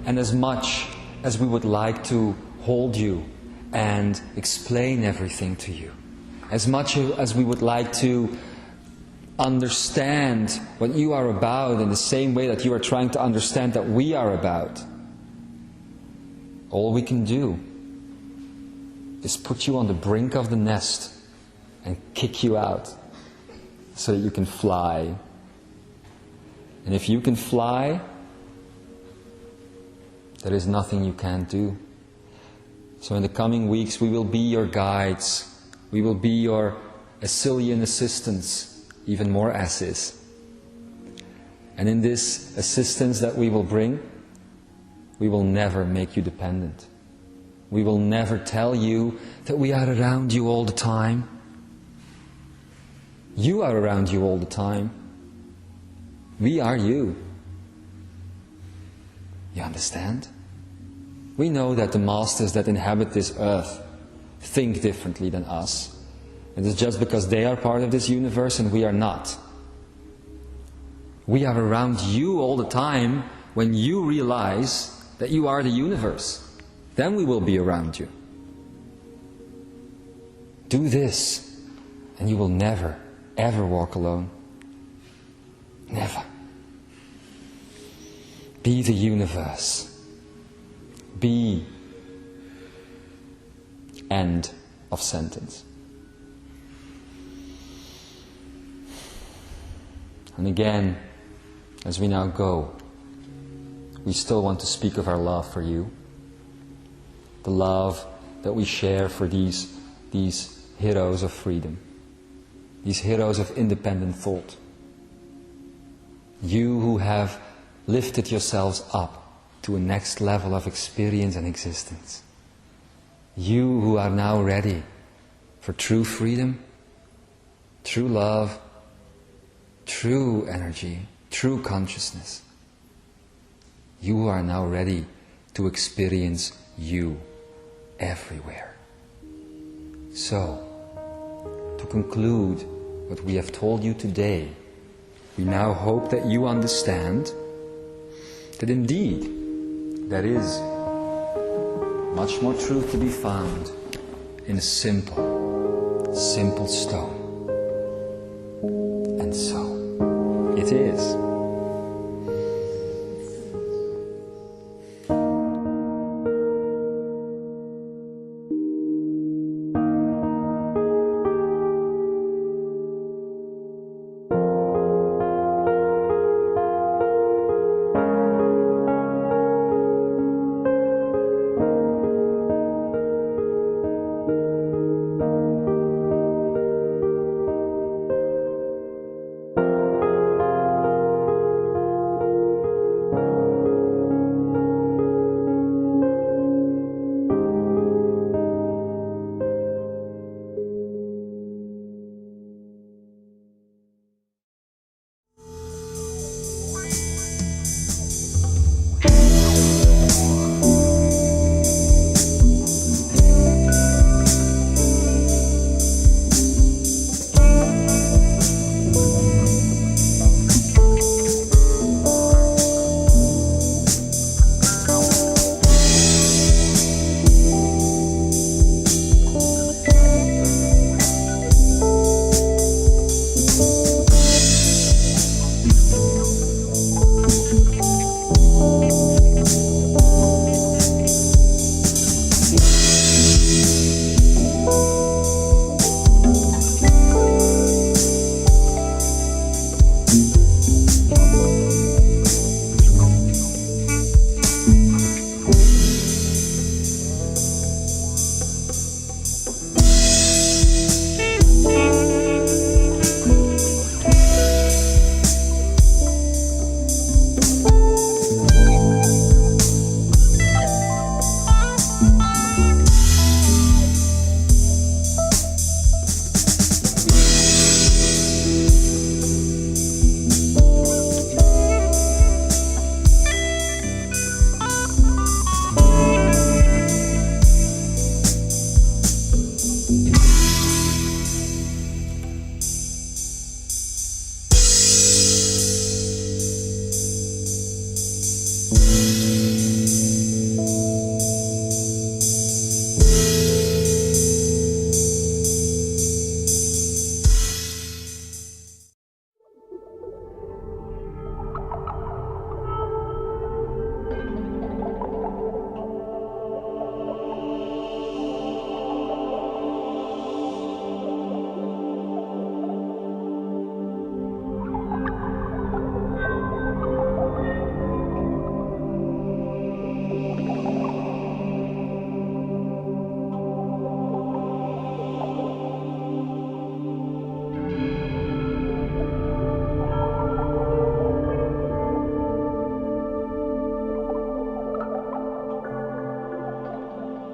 And as much as we would like to hold you and explain everything to you, as much as we would like to understand what you are about in the same way that you are trying to understand that we are about, all we can do is put you on the brink of the nest and kick you out so that you can fly. And if you can fly, there is nothing you can't do. So in the coming weeks we will be your guides. We will be your Asisian assistants, even more Assis. And in this assistance that we will bring, we will never make you dependent. We will never tell you that we are around you all the time. You are around you all the time. We are you. You understand? We know that the masters that inhabit this earth think differently than us. It is just because they are part of this universe and we are not. We are around you all the time when you realize that you are the universe. Then we will be around you. Do this and you will never, ever walk alone. Never. Be the universe. Be end of sentence. And again, as we now go, we still want to speak of our love for you. The love that we share for these heroes of freedom. These heroes of independent thought. You who have lifted yourselves up to a next level of experience and existence. You who are now ready for true freedom, true love, true energy, true consciousness. You who are now ready to experience you everywhere. So, to conclude what we have told you today, we now hope that you understand that indeed there is much more truth to be found in a simple stone. And so it is.